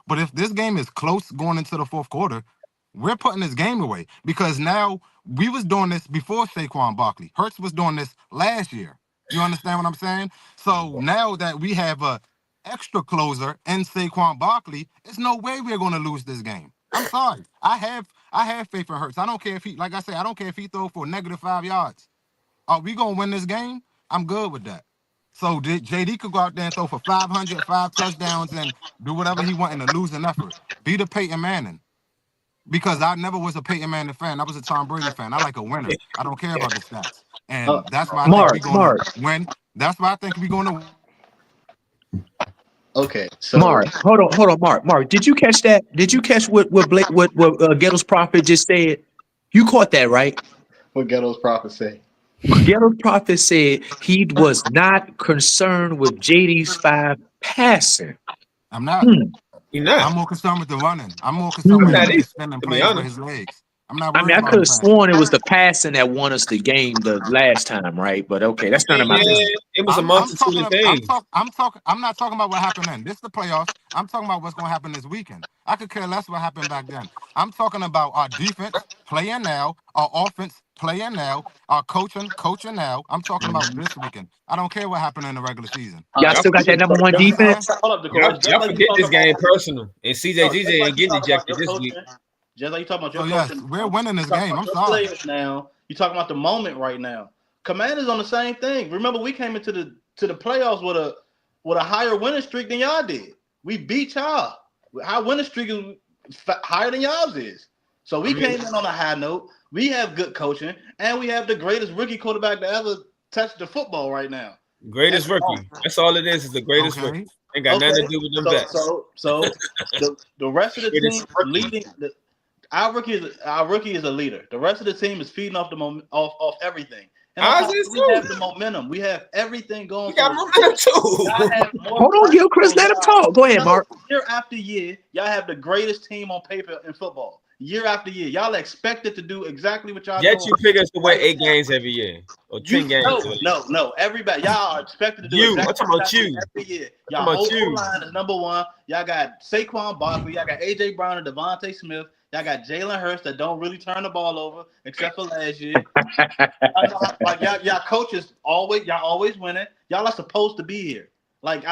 But if this game is close going into the fourth quarter, we're putting this game away because now we was doing this before Saquon Barkley. Hurts was doing this last year. You understand what I'm saying? So now that we have a extra closer in Saquon Barkley, it's no way we're going to lose this game. I'm sorry. I have faith in Hurts. I don't care if he, like I said, I don't care if he throw for -5 yards. Are we going to win this game? I'm good with that. So JD could go out there and throw for 500, 5 touchdowns, and do whatever he want in a losing effort. Be the Peyton Manning. Because I never was a Peyton Manning fan. I was a Tom Brady fan. I like a winner. I don't care about the stats. And that's why I think we're going to win. That's why I think we're going to.
Okay, so
Mark, hold on, Mark, did you catch that? Did you catch what Ghetto's prophet just said? You caught that, right?
what Ghetto's prophet say?
Ghetto's prophet said he was not concerned with JD's 5 passing.
I'm not.
You're not.
I'm more concerned with the running. I'm more concerned with
not
him
either,
extending
to be
plays with
honest.
his legs. I'm not
I
worried
mean, I
about
could
him
have
passing.
sworn it was the passing that won us the game the last time, right? But okay, that's none of my business.
It was a
I'm
multitude
talking.
of things.
I'm not talking about what happened then. This is the playoffs. I'm talking about what's going to happen this weekend. I could care less what happened back then. I'm talking about our defense playing now, our offense playing now, our coaching now. I'm talking about this weekend. I don't care what happened in the regular season.
Y'all still got that number one
You understand?
defense?
Hold up, Decorah. Just
Y'all
like you
forget
talking
this game
about,
personal. And CJ
just
GJ
like
ain't
you
getting
talking about
ejected
your
this
coaching,
week.
just like you talking about your
So yes,
coaching.
we're winning this
You talking
game.
about
I'm
your
sorry.
players now. You talking about the moment right now. Commanders on the same thing. Remember, we came into the playoffs with a higher winning streak than y'all did. We beat y'all. Our winning streak is higher than y'all's is. So we came in on a high note. We have good coaching, and we have the greatest rookie quarterback to ever touch the football right now.
Greatest rookie. That's all it is the greatest
Okay.
rookie. Ain't got nothing to do with them vets.
So the rest of the
Greatest
team
rookie.
leading our rookie is a leader. The rest of the team is feeding off off everything. And on
Ours
top,
is
we
too.
have the momentum. We have everything going.
We got
for us.
momentum too.
Y'all have more
Hold on,
pressure
Gil Chris, let him
y'all.
talk. Go ahead, Mark.
Year after year, y'all have the greatest team on paper in football. Year after year, y'all expected to do exactly what y'all
Yet
doing.
you pick us to win 8 games every year or 10 games.
No. Everybody, y'all are expected to do
You,
exactly
I'm talking
what
about
y'all
you.
do every year.
I'm
Y'all
talking about you.
line is number one. Y'all got Saquon Barkley. Y'all got AJ Brown and Devontae Smith. Y'all got Jalen Hurts that don't really turn the ball over except for last year. Like y'all coaches always winning. Y'all are supposed to be here. Like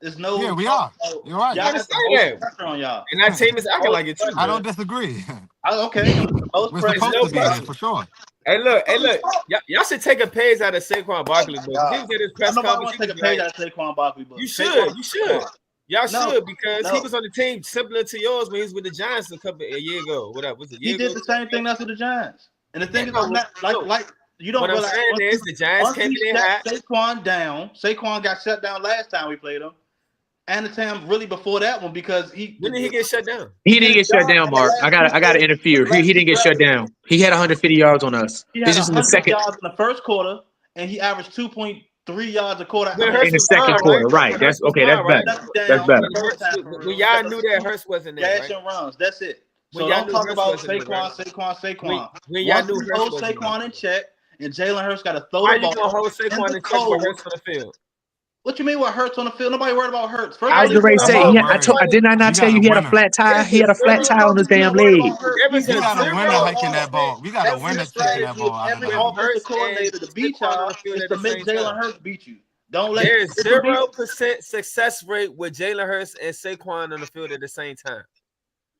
there's no.
Yeah, we are. You're right.
You understand that?
Pressure on y'all.
And that team is acting like it too.
I
bro.
don't disagree.
Okay.
We're supposed to be here for sure.
Hey, look. Y'all should take a page out of Saquon Barkley, but if he was at his press
Nobody
conference,
wants to take a page out of Saquon Barkley, but
you should. Y'all should because he was on the team similar to yours when he was with the Giants a year ago. Whatever was it?
He did the same thing that's with the Giants. And the thing is, like you don't
what
realize.
I'm saying is the Giants came in hot.
Saquon down. Saquon got shut down last time we played him, and the time really before that one because
when did he get shut down?
He didn't get shut down, Mark. I gotta interfere. He didn't get shut down. He had 150 yards on us.
He had 100 yards in the first quarter, and he averaged 2.3 yards a quarter
in the second quarter. Right. That's okay. That's better. That's better.
When y'all knew that Hurts wasn't there,
right? And runs. That's it. So don't talk about Saquon.
When y'all knew
hold Saquon in check, and Jalen Hurts got to throw
the ball.
Why you gonna
hold Saquon in check for Hurts for the field?
What you mean what Hurts on the field? Nobody worried about Hurts. First of
I
all,
was
these
gonna
I'm
say,
not
did I
worried.
not
We
tell
got
you
a
he had a
winner.
flat tire?
There's
He
a
had a flat
zero.
tire on his
You're
damn
not worried
leg.
about Hurts.
There is
We
a
got a winner
zero
hiking that ball. We got a
Every
winner kicking that
strategy,
ball out of
every
the
with
leg.
offensive
Hurts and
coordinator to beat
Saquon on
y'all
the field
is
at
to
the
make
same time.
Jalen Hurts beat you. Don't let
There is
it can be
0% success rate with Jalen Hurts and Saquon on the field at the same time.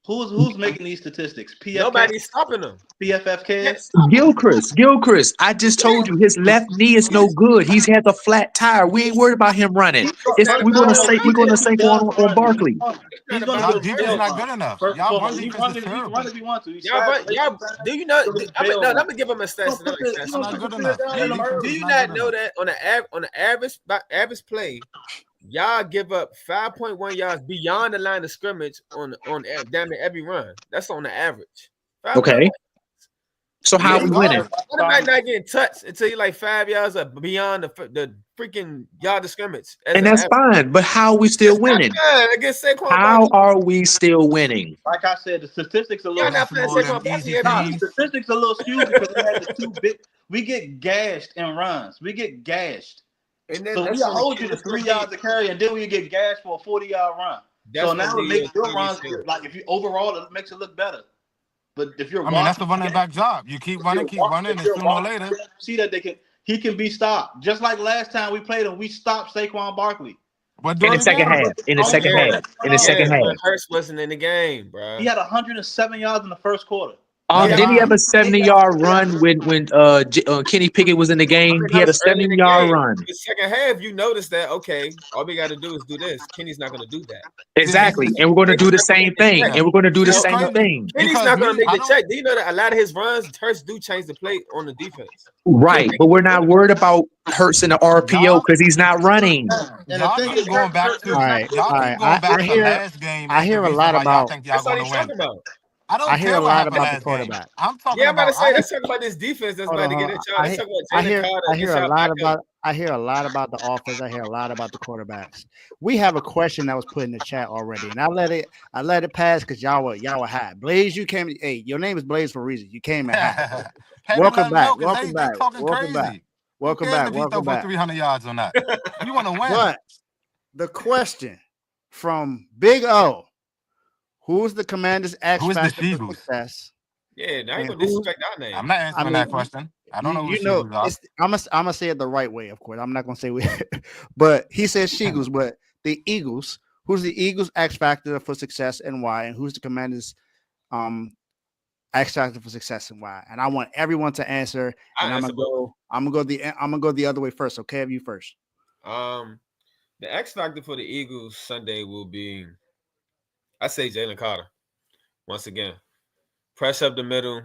who's making these statistics? PFK,
Nobody's stopping them.
PFF
Can't
kids.
stop them.
Gilchrist, I just told you his left knee is no good. He's had the flat tire. We ain't worried about him running.
It's not
We're gonna
about him
say we're
running.
gonna
If he
say
does
on
run,
Barkley.
It's not
he's going to
about
Y'all
get
him
a
defense
bail
running.
not
run.
good enough.
First and
Y'all run
foremost, he
defense
run
is
if he run
terrible.
if he wants to. He's
Y'all,
fast.
y'all, do you know?
He'll get a bail
No,
run.
let me give him a stat. Let me
It's
stat.
not good
Put it
enough.
down
Y'all
in them
defense
Do
is
you
not
not
good
know
enough.
that on the average play, y'all give up 5.1 yards beyond the line of scrimmage on damn near every run? That's on the average. 5.1.
Okay. So how
Yeah,
are we
That's
winning?
good.
One might not getting touched until you like 5 yards up beyond the freaking yard of scrimmage as
And
an
that's
average.
fine, but how are we still
That's not
winning?
bad against Saquon
How
Barkley.
are we still winning?
like I said, the statistics are a little.
Y'all not
Against
playing
more of them
Saquon
easy
Barkley every
Nah, the
week.
teams.
statistics are a little skewed because we had the two big. We get gashed in runs. We get gashed.
And then
So we
that's gonna
hold you to
that's gonna
3
be
yards to carry, and then we get gashed for a 40-yard run. So
that's gonna
now
be
it
your
makes your
TV
runs
skill.
like if you overall it makes it look better. But if you're
I mean, that's the
watching,
running back job. You keep running,
if
and
you're
sooner or
watching,
later,
see that he can be stopped. Just like last time we played him, we stopped Saquon Barkley.
but do
In
it
the second
again.
half. In the
Only
second
Yeah,
half. In the second
yeah, when
half.
Hurts wasn't in the game, bro.
He had 107 yards in the first quarter.
That's
Yeah,
Didn't he have a
fine.
70-yard run when Kenny Pickett was in the
I
game?
mean
He
that
had a
was early in the
70-yard
game.
run.
The second half, you notice that okay, all we got to do is do this. Kenny's not gonna do that.
See, this
Exactly.
is
And we're gonna do
Kenny's
the
not gonna
same
make the
thing.
check.
yeah.
And we're gonna do the
See, it's
No,
same
crazy
thing.
Kenny's
because
not gonna
me,
make
I
the
don't.
check. Do you know that a lot of his runs, Hurts do change the play on the defense? Kenny
Right.
Pickett
But we're
do
not
that.
worried about Hurts in the RPO
Y'all,
because he's not running.
And the
y'all
thing
keep
is,
going back
All
to
right,
y'all
all
keep
right.
going back to last game
I
as the
hear a
reason
lot
why y'all
about
think y'all
That's all
going to
he's
win.
talking about.
I
I
don't
hear
care
a
what
lot
happened
about the
last game.
quarterback.
I'm talking
Yeah, I'm about
about
to say let's talk about this defense that's
Hold
about
on,
to
hold
get
on.
at y'all. Let's talk about Jalen Carter
I hear
against
a
y'all
lot
backup.
about I hear a lot about the offense. I hear a lot about the quarterbacks. We have a question that was put in the chat already, and I let it pass because y'all were hot. Blaze, you came. Hey, your name is Blaze for a reason. You came in hot.
had to let
Welcome
them know
back.
because
Welcome
they
back.
talking
Welcome back.
crazy. Who
Welcome
cares
back.
if he throw
Welcome
for
back.
300 yards or not? We want to win.
But the question from Big O: Who's the Commander's X
Who is the
factor for
Sheegus?
success?
Yeah, now you
And
gonna
who's
disrespect our name.
I'm not
I
answering that
mean,
question. I don't know who the
you know,
Sheegus are.
I'm gonna say it the right way, of course. I'm not gonna say we, but he says Eagles, but the Eagles. Who's the Eagles' X factor for success and why? And who's the Commanders' X factor for success and why? And I want everyone to answer. And
I answer both.
I'm gonna go the other way first. Okay, have you first?
The X factor for the Eagles Sunday will be, I say Jalen Carter. Once again, press up the middle.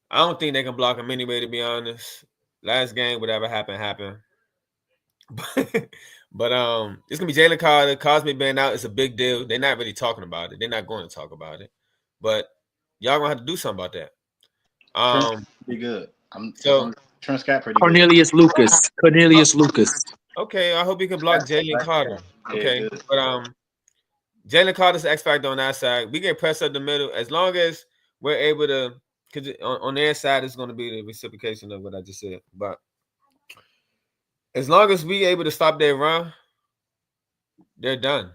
I don't think they can block him anyway. To be honest, last game, whatever happened, happened. But it's gonna be Jalen Carter. Cosme being out is a big deal. They're not really talking about it. They're not going to talk about it. But y'all gonna have to do something about that.
Trent's pretty good.
So
Trent's got pretty good.
Cornelius Lucas.
okay, I hope he can block Jalen Carter.
Yeah,
Okay,
good.
but Jalen Carter's X factor on that side. We can press up the middle as long as we're able to. Because on their side, it's going to be the reciprocation of what I just said. But as long as we able to stop their run, they're done.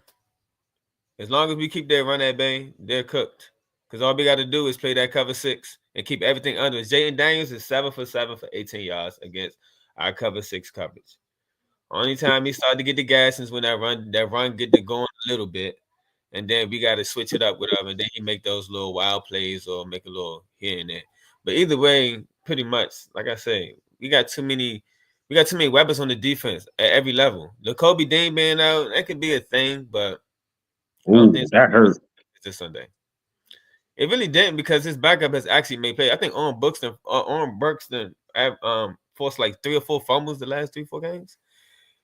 As long as we keep their run at bay, they're cooked. Because all we got to do is play that cover 6 and keep everything under. Jayden Daniels is 7 for 7 for 18 yards against our cover 6 coverage. Only time he started to get the gas is when that run get to going a little bit. And then we got to switch it up with him, and then he make those little wild plays or make a little here and there. But either way, pretty much, like I say, we got too many weapons on the defense at every level. The Kobe Dean being out, that could be a thing, but I don't think
That hurt.
it's this Sunday. It really didn't because his backup has actually made play. I think Oren Burkston forced like 3 or 4 fumbles the last 3-4 games.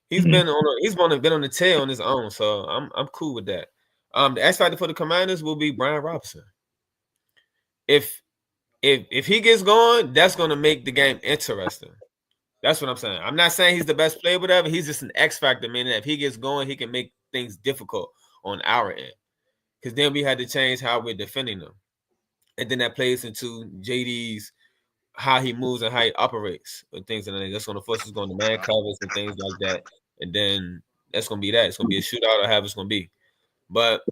He's been on the tail on his own, so I'm cool with that. The X factor for the Commanders will be Brian Robinson. If he gets going, that's going to make the game interesting. That's what I'm saying. I'm not saying he's the best player, whatever. He's just an X factor, meaning that if he gets going, he can make things difficult on our end. Because then we had to change how we're defending them, and then that plays into JD's how he moves and how he operates and things like that. That's going to force us going to man covers and things like that. and then that's gonna be that. It's gonna be a shootout or however it's gonna be. But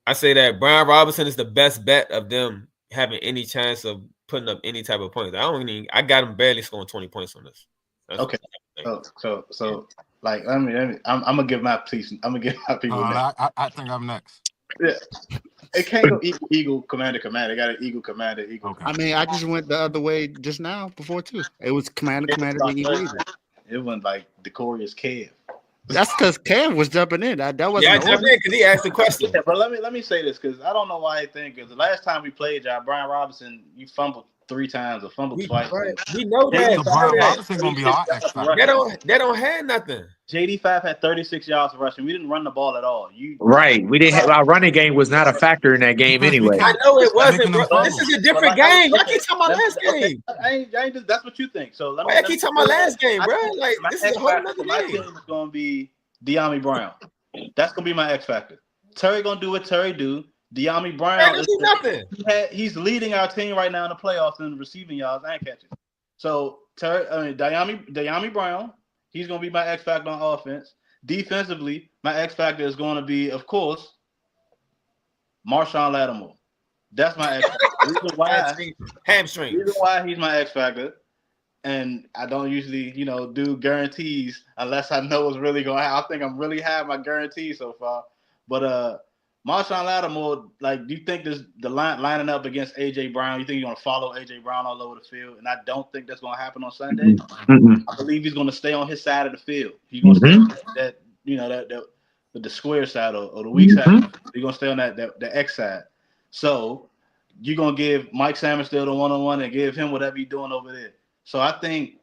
I say that Brian Robinson is the best bet of them having any chance of putting up any type of points. I got him barely scoring 20 points on this. That's
Okay. So like I'm gonna give my piece. I'm gonna give my people next.
I think I'm next.
Yeah. It can't go eagle, commander. They got an eagle, commander, eagle.
Okay.
I mean, I just went the other way just now before too. It was commander, then eagle, eagle.
It went like Decorious Kev.
That's because Cam was jumping in. That
Yeah, I
wasn't
jumped in because he asked the question.
Yeah, but let me say this because I don't know why I think because the last time we played, y'all, Brian Robinson, you fumbled 3 times or fumbled twice.
We know that.
So Brian Robinson gonna be our X factor.
They don't have nothing.
JD5 had 36 yards rushing. We didn't run the ball at all.
Right. We didn't have our running game was not a factor in that game
Because we
anyway.
kept
I know it wasn't,
making them
bro. This
fumble.
is a different game. Y'all keep talking about last game.
I ain't just, that's what you think. So let me.
Why y'all keep talking about last game, bro?
I think
Like
my
this is a
X
whole
factor
other
for my
game.
team is gonna be De'Ami Brown. That's gonna be my X factor. Terry gonna do what Terry do. De'Ami Brown
Man, don't do nothing.
he's leading our team right now in the playoffs in receiving yards and catches. So De'Ami Brown, he's gonna be my X factor on offense. Defensively, my X factor is going to be, of course, Marshawn Lattimore. That's my X factor.
Hamstring.
Reason why he's my X factor, and I don't usually, do guarantees unless I know what's really going to happen. I think I'm really high my guarantees so far. But Marshawn Lattimore, like, do you think the lining up against AJ Brown? You think you're going to follow AJ Brown all over the field? And I don't think that's going to happen on Sunday. I believe he's going to stay on his side of the field. He's going to stay on that the square side or the weak side. He's going to stay on the X side. So you're going to give Mike Samuelsdale the one-on-one and give him whatever he's doing over there. So I think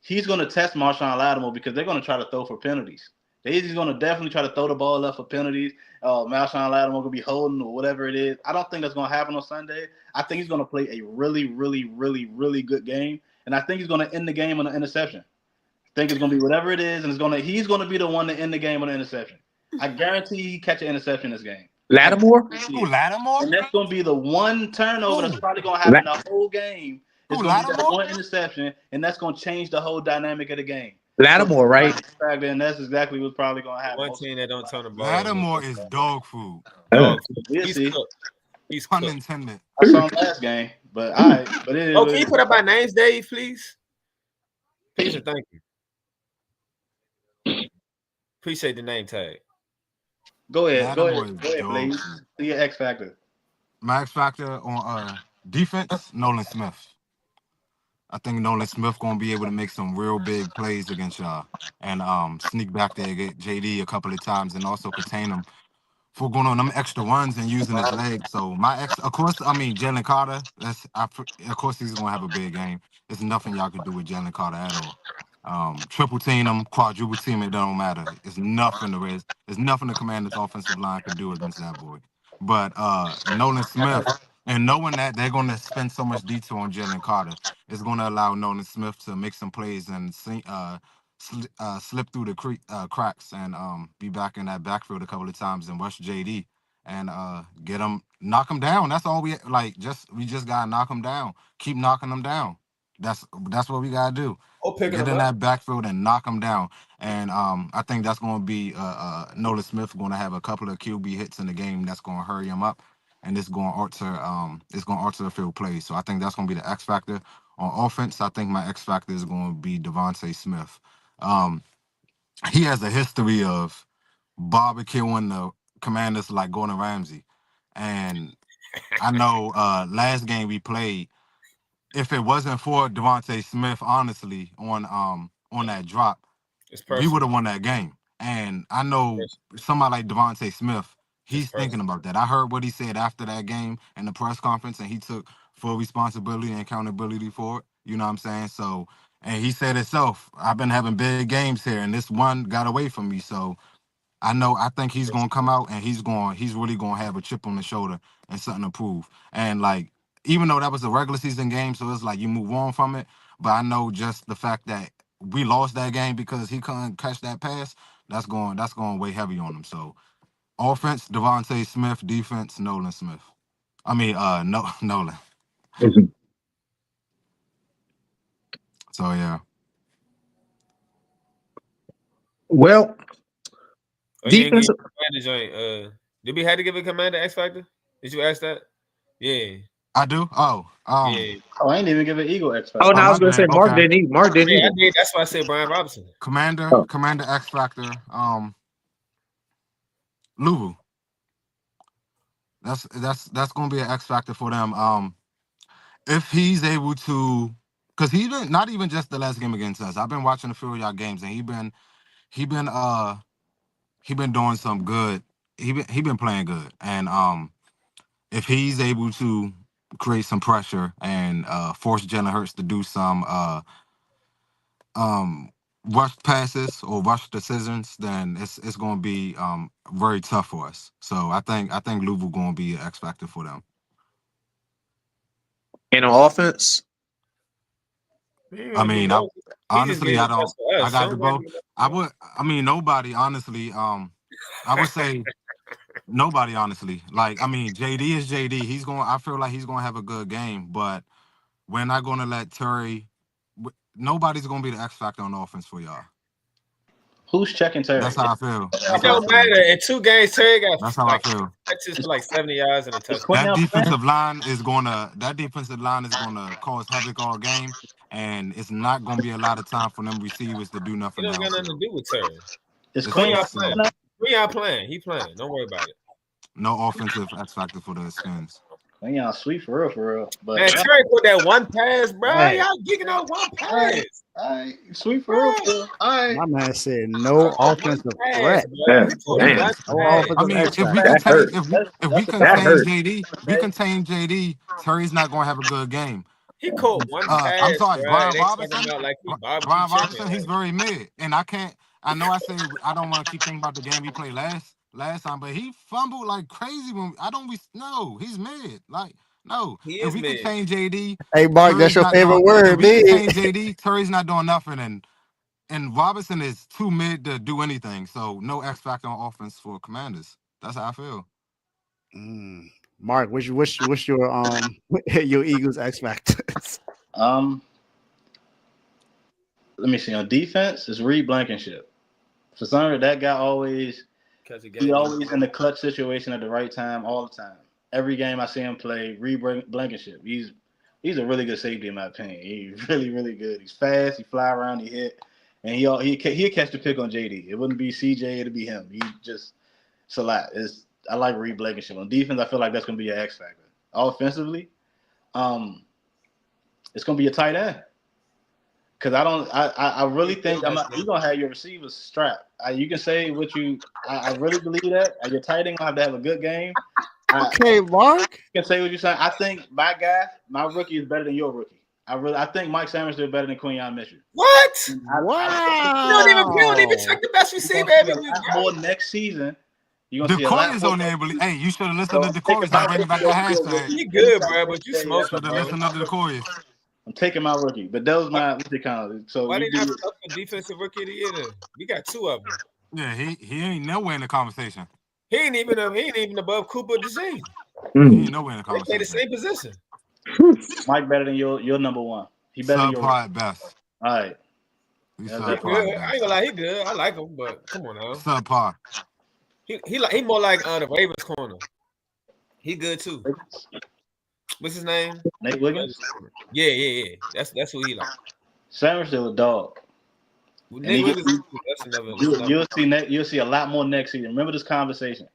he's going to test Marshawn Lattimore because they're going to try to throw for penalties. He's going to definitely try to throw the ball up for penalties. Marshawn Lattimore going to be holding or whatever it is. I don't think that's going to happen on Sunday. I think he's going to play a really, really, really, really good game. And I think he's going to end the game on an interception. I think it's going to be whatever it is, and he's going to be the one to end the game on an interception. I guarantee he catch an interception this game.
Lattimore?
Lattimore?
And that's going to be the one turnover that's probably going to happen the whole game. It's going to be that one interception, and that's going to change the whole dynamic of the game.
Lattimore, right?
And that's exactly what's probably going to happen.
One team that don't turn the ball.
Lattimore is dog food.
Dog food.
We'll see.
Cooked. He's
Pun
cooked.
intended.
I saw him last game, but all right. But it is.
Oh, can you put up our names, Dave, please? Please and thank you. Appreciate the name tag.
Go ahead, please. See your X factor.
My X factor on defense, Nolan Smith. I think Nolan Smith gonna be able to make some real big plays against y'all and sneak back there, get JD a couple of times, and also contain him for going on them extra runs and using his legs. So of course, Jalen Carter. Of course he's gonna have a big game. There's nothing y'all can do with Jalen Carter at all. Triple team him, quadruple team, it don't matter. There's nothing the Commanders' offensive line can do against that boy. But Nolan Smith, and knowing that they're going to spend so much detail on Jalen Carter, is going to allow Nolan Smith to make some plays and slip through the cracks and be back in that backfield a couple of times and rush JD and knock him down. That's all we just gotta knock him down. Keep knocking him down. That's what we gotta do. Get in that backfield and knock him down. And I think that's going to be Nolan Smith going to have a couple of QB hits in the game that's going to hurry him up, and it's going to alter the field play. So I think that's going to be the X factor. On offense, I think my X factor is going to be Devontae Smith. He has a history of barbecuing the Commanders like Gordon Ramsay, and I know last game we played, if it wasn't for Devontae Smith, honestly, on that drop, we would have won that game. And I know somebody like Devontae Smith, he's thinking about that. I heard what he said after that game in the press conference, and he took full responsibility and accountability for it. You know what I'm saying? So, and he said himself, I've been having big games here, and this one got away from me. So I think he's gonna come out and he's really gonna have a chip on the shoulder and something to prove. And like, even though that was a regular season game, so it's like you move on from it. But I know just the fact that we lost that game because he couldn't catch that pass, that's going weigh heavy on him. So offense, Devontae Smith, defense, Nolan Smith. Nolan. So yeah.
Well,
Oh, you ain't give
defensive.
Commander joint. Did we have to give a Commander X Factor? Did you ask that? Yeah.
I do. Oh,
Yeah.
Oh, I ain't even give an Eagle X
Oh,
Factor.
no, I
my
was gonna say
bad.
Mark
Okay.
didn't eat. Mark didn't
Yeah, I
either.
did. That's why I said Brian Robinson.
Oh.
Commander X Factor. Luvu. That's gonna be an X factor for them. If he's able to, because he been not even just the last game against us. I've been watching a few of y'all games, and he been doing some good. He been playing good, and if he's able to create some pressure and force Jalen Hurts to do some um rush passes or rush decisions, then it's going to be very tough for us. So I think Louisville going to be an X factor for them.
And on offense,
He ain't
I
gonna do
mean,
much. He just
honestly,
getting
I
the
don't.
best for
I
us.
got
Some
to
might
go.
be better.
I mean, nobody honestly. I would say nobody honestly. Like, I mean, JD is JD. He's going. I feel like he's going to have a good game, but we're not going to let Terry. Nobody's going to be the X factor on offense for y'all.
Who's checking
That's
Terry?
how I feel.
It
That's how I
don't
feel.
matter. In 2 games, Terry got
That's how I
like
feel.
catches for like 70 yards and a
Is
touchdown.
That
Quinion playing?
defensive line is gonna cause havoc all game, and it's not gonna be a lot of time for them receivers to do
It
nothing
don't got nothing to
downfield.
do with Terry.
Is
It's
When
Quinion
y'all
it's
playing?
playing?
When y'all playing? He playing. Don't worry about it.
no offensive X factor for the Skins.
Quinion sweet for real. But
Man, Terry put that one pass, bro.
Hey,
Y'all geeking out one
all right,
pass,
all right, sweet for
bro.
real. All right.
my man said
He
no
caught one
offensive
pass,
threat.
bro. He
that
caught
damn,
one
No
pass.
I
offensive
mean,
X
if we
factor.
that
contain
hurt.
if we
That's a
That
contain
hurt.
JD, we contain JD. Terry's not gonna have a good game.
He caught one
I'm
pass,
sorry,
bro. And
Brian
they talking
Robinson.
about like he barbecue
Brian
chicken.
Robinson, he's
Like,
very mid, and I can't. I know I said I don't want to keep thinking about the game we played last time, but he fumbled like crazy when I don't. No, he's mid. Like no,
he
if
is
we
mid.
contain JD,
Hey, Mark, that's
Terry's
your
not doing.
favorite
If
word,
we
big.
contain JD, Terry's not doing nothing, and Robinson is too mid to do anything. So no X factor on offense for Commanders. That's how I feel.
Mark, what's your your Eagles X factors?
Um, let me see. On defense, it's Reed Blankenship. For some reason, that guy
Catch a
he
game winner.
always in the clutch situation at the right time all the time. Every game I see him play, Reed Blankenship. He's a really good safety in my opinion. He's really good. He's fast. He fly around. He hit, and he'll catch the pick on JD. It wouldn't be CJ. It'd be him. It's a lot. I like Reed Blankenship on defense. I feel like that's gonna be an X factor. Offensively, it's gonna be a tight end. Cause I really think you're gonna have your receivers strapped. You can say what I really believe that. Your tight end gonna have to have a good game.
Okay, Mark.
You can say what you're saying. I think my rookie is better than your rookie. I think Mike Sanders is better than Quinion Mitchell.
What? We don't even check the best receiver every week.
More next season. You're gonna see a
Decoy
lot
is
more.
on there, but hey, you should have listened
So
to
I'm
Decoy.
taking
I'm
my
bringing back
rookie
the
over your
hashtag.
rookie.
He good, bro, but you
Say that's
smoking,
Should have
bro.
listened to Decoy.
I'm taking my rookie, but that was my what's it kind of. So
Why
you
they not
do.
up for defensive rookie of the year? Then? We got 2 of them.
Yeah, he ain't nowhere in the conversation.
He ain't even above Cooper DeJean.
He ain't nowhere in the
They play the
conversation.
same position.
Mike better than your number one. He better than your rookie.
Subpar at best.
All right.
He's
That's
He
it.
subpar
good.
at
I ain't
best.
gonna lie, he good. I like him, but come on now.
Subpar.
He more like the Ravens corner. He good too. What's his name?
Nate Wiggins.
Yeah. That's who he like.
Sanders still a dog.
Nick Wiggins, that's another.
You'll see a lot more next season. Remember this conversation.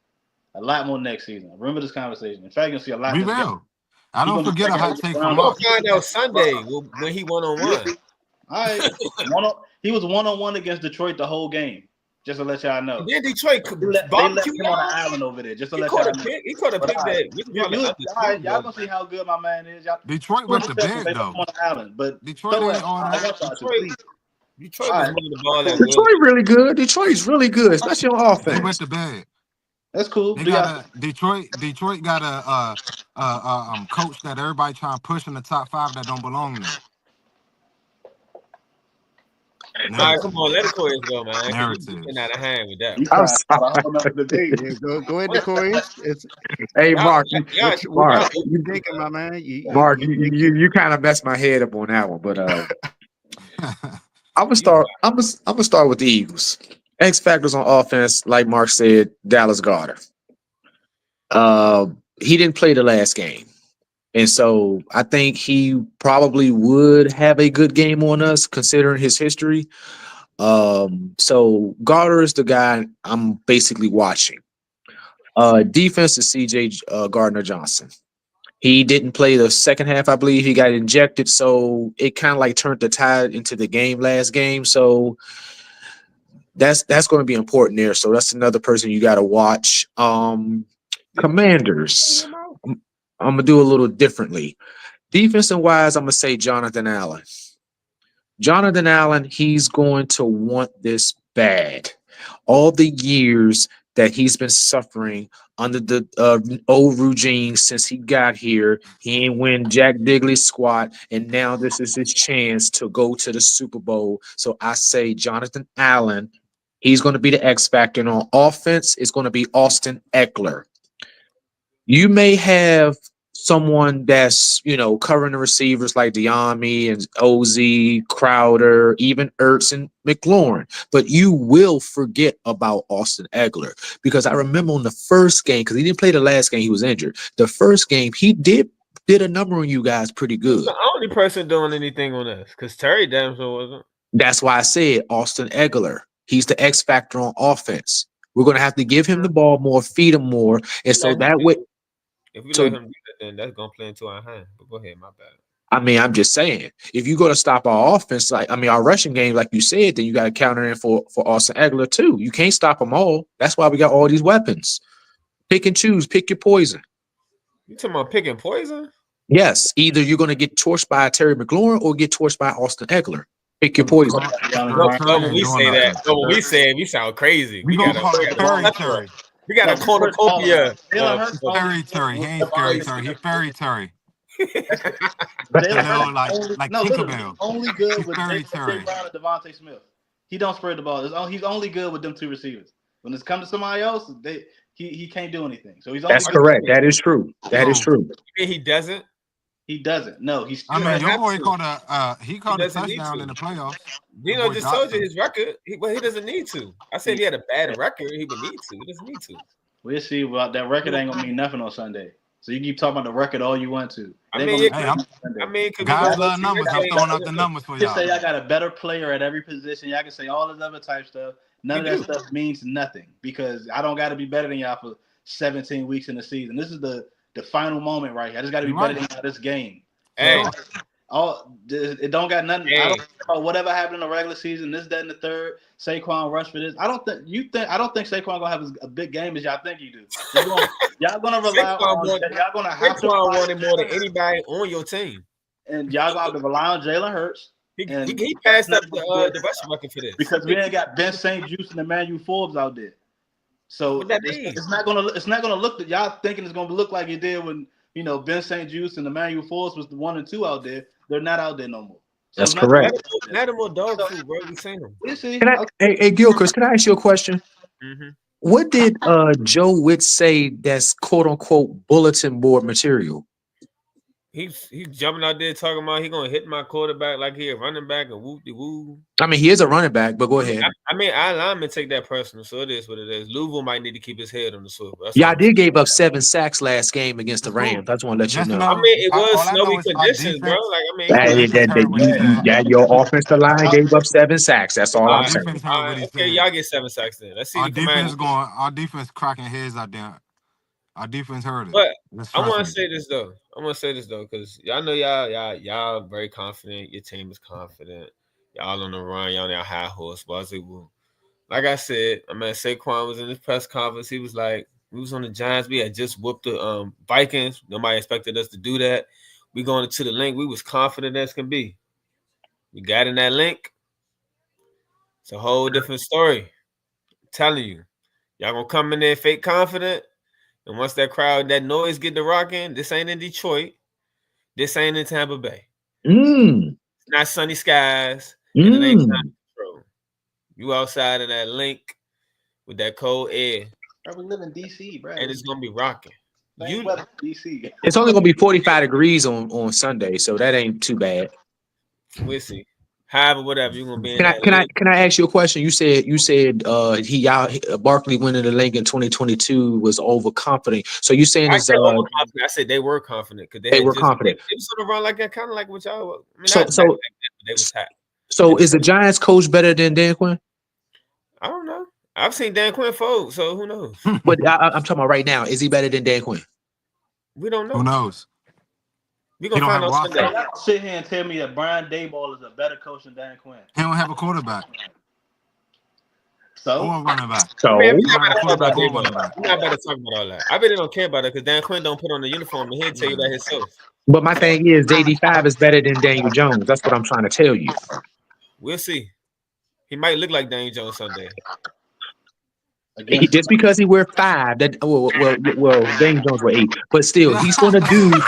A lot more next season. Remember this conversation. In fact, you'll see a lot.
We will. I
He
don't
gonna be
forget a hot
second
take
round
from
We gonna
Mark.
find out Sunday when he 1-on-1.
All right. He was 1-on-1 against Detroit the whole game. Just to let y'all know.
And then Detroit
They left
barbecue
him on the
y'all.
island over there. Just to
He
let
caught
y'all
a
know.
pick. He caught a
But
pick
all
that
right.
we probably under
Y'all gonna see how good my man is. Y'all
Detroit went to bed
they left
though.
him on the island. But
Detroit ain't all
I
that.
want y'all to please.
Detroit
All
was
right.
moving the ball at will.
Detroit really good. Detroit's really good, especially on
They went
offense.
to bed.
That's cool.
They got a Detroit got a coach that everybody trying to push in the top 5 that don't belong there.
All right,
Narrative.
come on, let the Coys go, man. Because you
Narratives.
getting out of hand with that
You
one.
I'm
trying to
sorry.
hold up the debate.
Yeah, go ahead, Decoy. It's
Hey, Mark,
what you
Mark,
thinking, my man?
Mark, you kind of messed my head up on that one, but I'm gonna
You
start. I'm gonna start with the Eagles. X factors on offense, like Mark said, Dallas Goedert. He didn't play the last game. And so I think he probably would have a good game on us considering his history. So Goddard is the guy I'm basically watching. Defense is CJ Gardner Johnson. He didn't play the second half, I believe. He got injected, so it kind of like turned the tide into the game last game. So that's going to be important there. So that's another person you got to watch. Commanders. I'm gonna do a little differently. Defensive wise, I'm gonna say Jonathan Allen. Jonathan Allen, he's going to want this bad. All the years that he's been suffering under the old regime since he got here, he ain't win Jack Digley's squad, and now this is his chance to go to the Super Bowl. So I say Jonathan Allen, he's going to be the X factor. And on offense, it's going to be Austin Eckler. You may have someone that's, covering the receivers like Diami and OZ, Crowder, even Ertz and McLaurin. But you will forget about Austin Eckler because I remember on the first game, because he didn't play the last game, he was injured. The first game, he did a number on you guys pretty good.
He's the only person doing anything on us because Terry damn sure wasn't.
That's why I said Austin Eckler. He's the X factor on offense. We're going to have to give him the ball more, feed him more. And so that way.
If we let him do that, then that's gonna play into our hand. But go ahead, my bad.
I mean, I'm just saying, if you're gonna stop our offense, our rushing game, like you said, then you got to counter in for Austin Eckler too. You can't stop them all. That's why we got all these weapons. Pick and choose. Pick your poison.
You talking about picking poison?
Yes. Either you're gonna get torched by Terry McLaurin or get torched by Austin Eckler. Pick your poison.
When we say that, when we say it, we sound crazy.
We gonna call it Terry.
We got a cornucopia.
Terry. He ain't scary Terry. He fairy Terry. Like Tinkerbell.
Only good with
Terry.
Brown and Devontae Smith. He don't spread the ball. He's only good with them two receivers. When it's come to somebody else, he can't do anything. So he's only
That's correct. That is true. That is true.
You mean he doesn't?
He doesn't. No, he's.
I mean, your boy caught a touchdown in the playoffs.
Dino just told you his record. He doesn't need to. I said he had a bad record. He would need to. He doesn't need to.
We'll see. About that record ain't gonna mean nothing on Sunday. So you keep talking about the record all you want to.
Guys love numbers. I'm throwing out the numbers for y'all.
Just say I got a better player at every position. Y'all can say all this other type stuff. None of that stuff means nothing because I don't got to be better than y'all for 17 weeks in the season. This is the final moment right here. I just got to be better than y'all this game.
Hey.
It don't got nothing.
Hey.
I don't care about whatever happened in the regular season. This, that, and the third. Saquon rush for this. I don't think Saquon gonna have a big game as y'all think you do. Y'all gonna rely on. Y'all gonna have to
want it more than anybody on your team,
and y'all gonna have to rely on Jalen Hurts.
He passed up the rushing record for this
because we ain't got Ben St. Juste and Emmanuel Forbes out there. So it's not gonna look that y'all thinking it's gonna look like it did when Ben St. Juste and Emmanuel Forbes was the 1 and 2 out there. They're not out there no more. So
that's correct.
Not more dog food, bro. We seen them.
Hey, Gilchrist, can I ask you a question?
Mm-hmm.
What did Joe Witt say that's quote unquote bulletin board material?
He's jumping out there talking about he gonna hit my quarterback like he a running back and whoop de woo.
I mean, he is a running back, but go ahead.
I mean, our linemen take that personal, so it is what it is. Louisville might need to keep his head on the swivel.
Yeah, I did gave up 7 sacks last game against the Rams. I just want to let you know.
I mean, it was snowy conditions, bro. Like,
your offensive line gave up 7 sacks. That's all I'm saying.
Okay, y'all get 7 sacks then. Let's see.
Our defense cracking heads out there. Our defense heard it.
But I want to say this though. Because y'all know y'all very confident. Your team is confident. Y'all on the run. Y'all on your high horse. Like I said, Saquon was in his press conference. He was like, we was on the Giants. We had just whooped the Vikings. Nobody expected us to do that. We going into the link. We was confident as can be. We got in that link. It's a whole different story. I'm telling you. Y'all gonna come in there fake confident. And once that crowd, that noise get the rocking, this ain't in Detroit. This ain't in Tampa Bay. It's not sunny skies. And it ain't time control. You outside in that link with that cold air.
We live in DC, bro.
And it's going to be rocking.
DC.
It's only going to be 45 degrees on Sunday, so that ain't too bad.
We'll see. However, whatever you're gonna be in
Can I
that
can I
link.
can I ask you a question? You said Barkley winning the link in 2022 was overconfident. So you saying
I
is
said overconfident. I said they were confident because they
they
had
were
just
confident.
they was on the run like that, kind of like what y'all. I mean,
So
not
so
like that, but they was hot.
so
In the
is the
first.
Giants coach better than Dan Quinn?
I don't know. I've seen Dan Quinn fold, so who knows?
But I'm talking about right now. Is he better than Dan Quinn?
We don't
Who
know.
knows?
We
He
gonna
don't
find
have a
out
roster.
Sunday.
Y'all sit here and tell me that Brian Daboll is a better coach than Dan Quinn.
He don't have a quarterback
So
or a running back.
I mean,
So
we
He don't
not
have a
about to talk about
quarterback or a running
Dayball.
back.
We're not about to talk about all that. I really don't care about it because Dan Quinn don't put on the uniform and he'll tell you that himself.
but my thing is JD5 is better than Daniel Jones. That's what I'm trying to tell you.
We'll see. He might look like Daniel Jones Sunday.
against
Just because he wear 5, that well, Daniel Jones wear 8, but still, he's gonna do.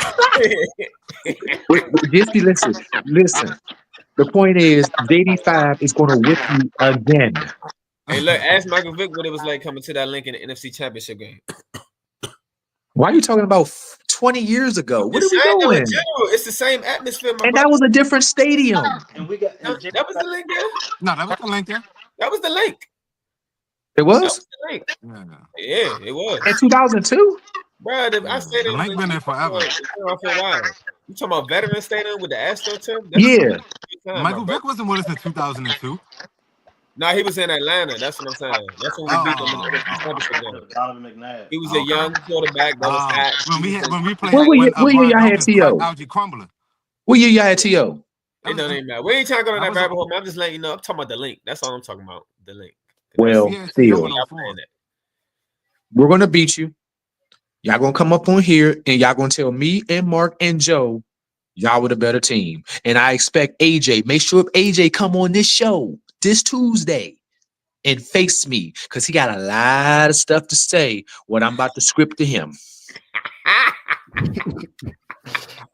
Just be listen. The point is, JD5 is gonna whip you again.
Hey, look, ask Michael Vick what it was like coming to that link in the NFC Championship game.
Why are you talking about 20 years ago? What are
Just
we
saying though, in
doing?
general, it's the same atmosphere, my
And
brother.
that was a different stadium.
and we got and
That was the link there.
No, that was the link there.
That was the link.
It
That
was
was the link.
Yeah.
Yeah, it was.
in 2002.
Bro, I said
The
it
link been there forever.
for a while. You talking about Veteran Stadium with the AstroTurf? That's
Yeah,
time,
Michael Vick wasn't with us in 2002.
Nah, he was in Atlanta. That's what I'm saying. That's when we beat them in the NFC Championship game.
Donovan McNabb.
He was a
Okay.
young quarterback that was hot.
When we
what
played
were you?
when
What year
Brian
y'all had
Dawkins cracked
To?
Algie Crumbler.
What year y'all had To?
That
It don't
was,
even matter. We ain't trying to go down
that
that
was
rabbit hole, man. I'm just letting you know. I'm talking about the link. That's all I'm talking about. The link.
Well,
we had T.O.
still,
in
Y'all
04.
playing that.
we're gonna beat you. Y'all gonna come up on here and y'all gonna tell me and Mark and Joe y'all were the better team. And I expect AJ. Make sure AJ come on this show this Tuesday and face me because he got a lot of stuff to say. What I'm about to script to him.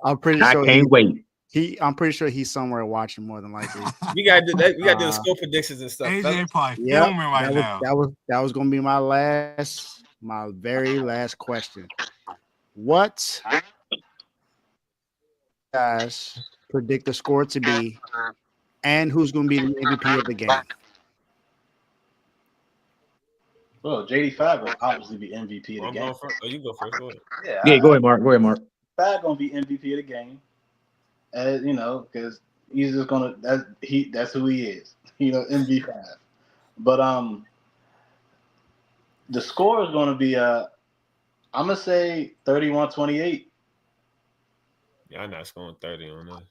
I'm pretty
I
sure
can't wait.
I'm pretty sure he's somewhere watching more than likely.
We gotta do that. We gotta do the score predictions and stuff.
AJ
fellas.
probably
Yep,
filming right now.
that was gonna be my very last question. What guys predict the score to be, and who's gonna be the MVP of the game?
Well, JD5 will obviously be MVP of the
I'm
game.
going first. Oh, you go first. Go ahead.
Yeah, go ahead, Mark. Go ahead, Mark.
5 gonna be MVP of the game. You know, because he's just gonna that's who he is. You know, MV5. But the score is gonna be I'm gonna say 31-28.
Y'all not scoring 30 on us.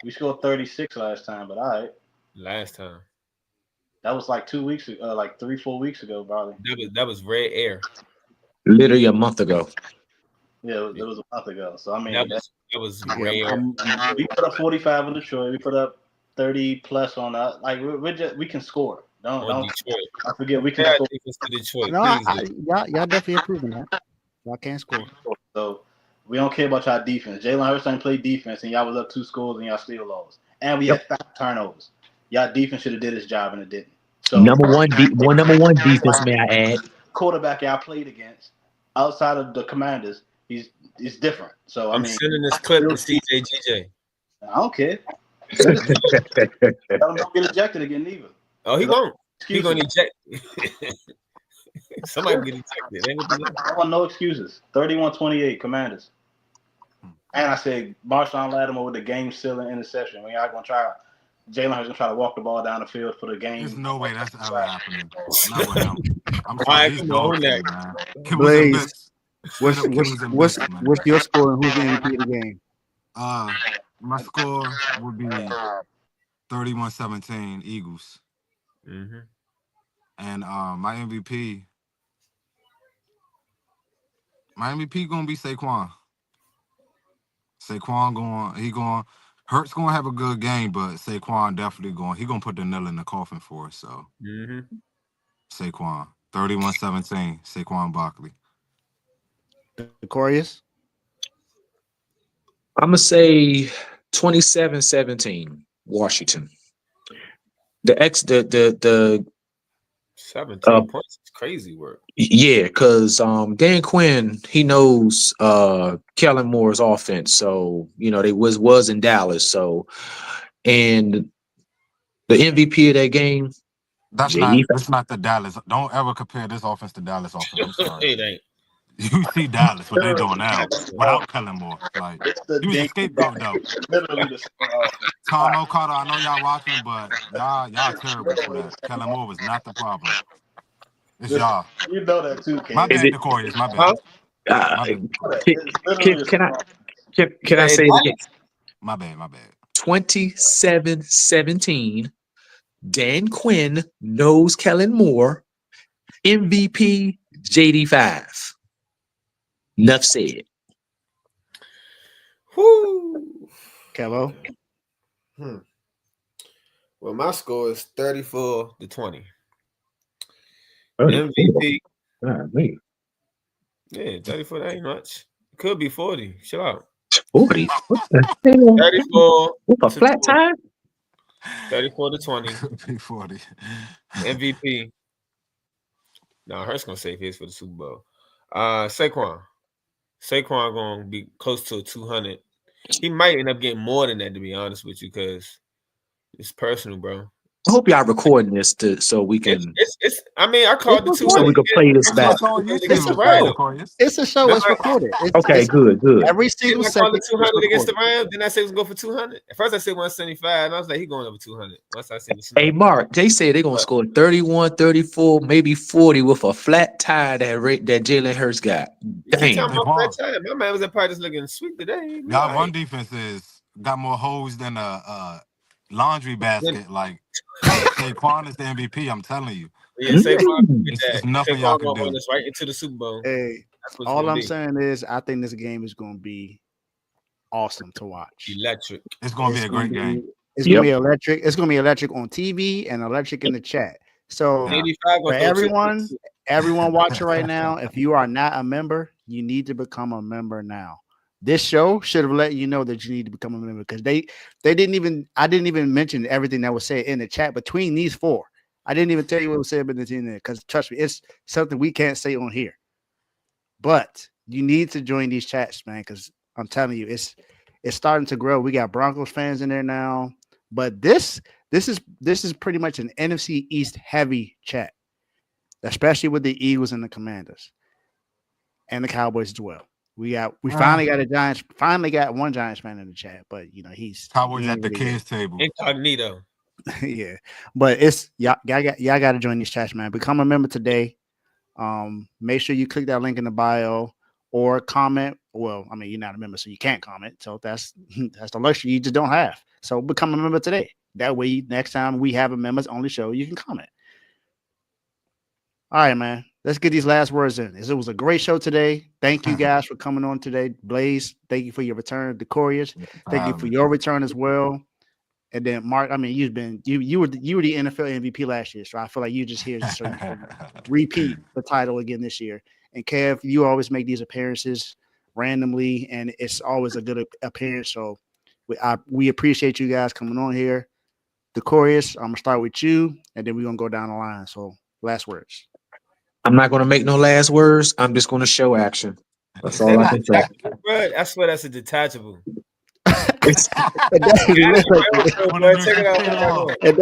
We scored 36 last time, but all right.
Last time.
That was like 2 weeks ago, like 3-4 weeks ago, probably.
That was red air.
Literally a month ago.
Yeah, it was a month ago. So I mean,
That was
Yeah,
rare.
we put up 45 on Detroit. We put up 30 plus on us. Like we can score.
On
Don't
Detroit.
I forget we can
Yeah,
score.
defense to Detroit.
No,
Please.
y'all definitely improving that. Y'all can't score.
So we don't care about y'all defense. Jalen Hurts ain't played defense, and y'all was up 2 scores and y'all still lost. And we had 5 turnovers. Y'all defense should have did his job and it didn't. So
Number one defense, may I add?
quarterback y'all played against, outside of the Commanders, he's different. So I
I'm
mean,
sending this clip to CJGJ.
I don't care. Tell him don't get ejected again neither.
Oh, he won't. He
Excuses.
gonna eject. Somebody get ejected. They gonna be like,
I want no excuses. 31-28 Commanders. And I said Marshawn Lattimore with the game sealing interception. When y'all gonna try, Jalen Hurts gonna try to walk the ball down the field for the game.
There's no way that's ever happening. Not with him. I'm
all
sorry,
right,
he's
come
dog
on,
shit,
next.
man. Kibbles
Blaze,
and bits. Straight up kibbles and bits, man.
what's your score and who's the MVP of the game?
My score would be 31-17 Eagles.
Mm-hmm.
And my MVP gonna be Saquon. Hurts gonna have a good game, but Saquon definitely he gonna put the nail in the coffin for us. So Saquon. 31-17, Saquon Barkley.
Corius?
I'm gonna say 27-17, Washington. The
17 points is crazy work.
yeah, because Dan Quinn, he knows Kellen Moore's offense. So, you know, they was in Dallas. So, and The MVP of that game,
That's
JD.
not the Dallas. Don't ever compare this offense to Dallas offense. I'm sorry.
It ain't.
You see Dallas, what they doing now
Oh,
without Kellen Moore. Like
it's the
he was a
Daniel
scapegoat though.
literally the same offense.
Tomo Carter, I know y'all watching, but y'all terrible for that. Kellen Moore was not the problem. It's
Listen,
y'all.
you know that too,
My
Kev.
Is
bad,
it?
Decorius. My
Huh?
bad.
Uh,
My bad, Decorius.
can,
It's literally the
can I
same offense.
can I
Hey,
say it again?
My bad. My bad.
27-17. Dan Quinn knows Kellen Moore. MVP JD5. Enough said.
whoo.
Kello.
Well, my score is 34-20.
Oh,
MVP.
golly.
Yeah, 34. That ain't much. It could be 40. Chill out.
40. What the hell?
34
With a
to
flat
20.
tire?
34-20.
Big 40.
MVP. Now Hurts gonna save his for the Super Bowl. Saquon. Saquon gonna be close to 200. He might end up getting more than that, to be honest with you, because it's personal, bro.
I hope y'all recording this so we can
I mean, I called the
It's
200
recorded.
play this
against
back.
It's on
It's
against
a
the
YouTube,
show.
Rams.
Decorius.
It's a show.
Remember,
It's recorded.
Okay,
It's
good.
every single
I called
second.
the
It's
200 against the
recorded.
Rams. Then I said it was going for 200. At first, I said 175, and I was like, he going over 200. Once I seen the
Hey,
snap.
Mark, they say they're going to
But
score 31, 34, maybe 40 with a flat tire that Jalen Hurts got.
you keep
Damn.
talking about
Saquon.
that time. My man was at practice looking sweet today. He
Y'all
all
run
right.
defense got more holes than a laundry
Then,
basket. Like Saquon is the MVP. I'm telling you,
yeah, Saquon
Mm.
get
it's
that.
nothing y'all
Saquon
can
gonna run
do.
us right into the Super Bowl.
Hey,
That's what's
all
gonna
I'm
be
saying is, I think this game is going to be awesome to watch.
electric.
It's gonna be
It's
a
going
great
to
game.
be. It's going to
Yep.
be electric. It's going to be electric on TV and electric in the chat. So
Yeah.
85
for
gonna throw two.
everyone watching right now, if you are not a member, you need to become a member now. This show should have let you know that you need to become a member because they didn't even I didn't even mention everything that was said in the chat between these four. I didn't even tell you what was said between there because trust me, it's something we can't say on here. But you need to join these chats, man, because I'm telling you, it's starting to grow. We got Broncos fans in there now, but this is pretty much an NFC East heavy chat, especially with the Eagles and the Commanders and the Cowboys as well. We finally got one Giants fan in the chat, but you know he
Cowboys at
ain't
the
really
kids table.
Incognito.
yeah. But it's y'all got to join these chats, man. Become a member today. Make sure you click that link in the bio or comment. Well, I mean, you're not a member, so you can't comment. So that's the luxury you just don't have. So become a member today. That way, next time we have a members only show, you can comment. All right, man. Let's get these last words in. It was a great show today. Thank you guys for coming on today. Blaze, thank you for your return. Decorius, thank you for your return as well. And then Mark, I mean, you were the NFL MVP last year, so I feel like you just here so you can repeat the title again this year. And Kev, you always make these appearances randomly, and it's always a good appearance. So we appreciate you guys coming on here. Decorius, I'm gonna start with you, and then we're gonna go down the line. So last words.
I'm not going to make no last words. I'm just going to show action. That's
Is
all
that
I
a
can say.
detachable, bro? I swear that's a detachable.
It's,
It definitely looks like it.
One
Bro,
of
check it out.
them off.
It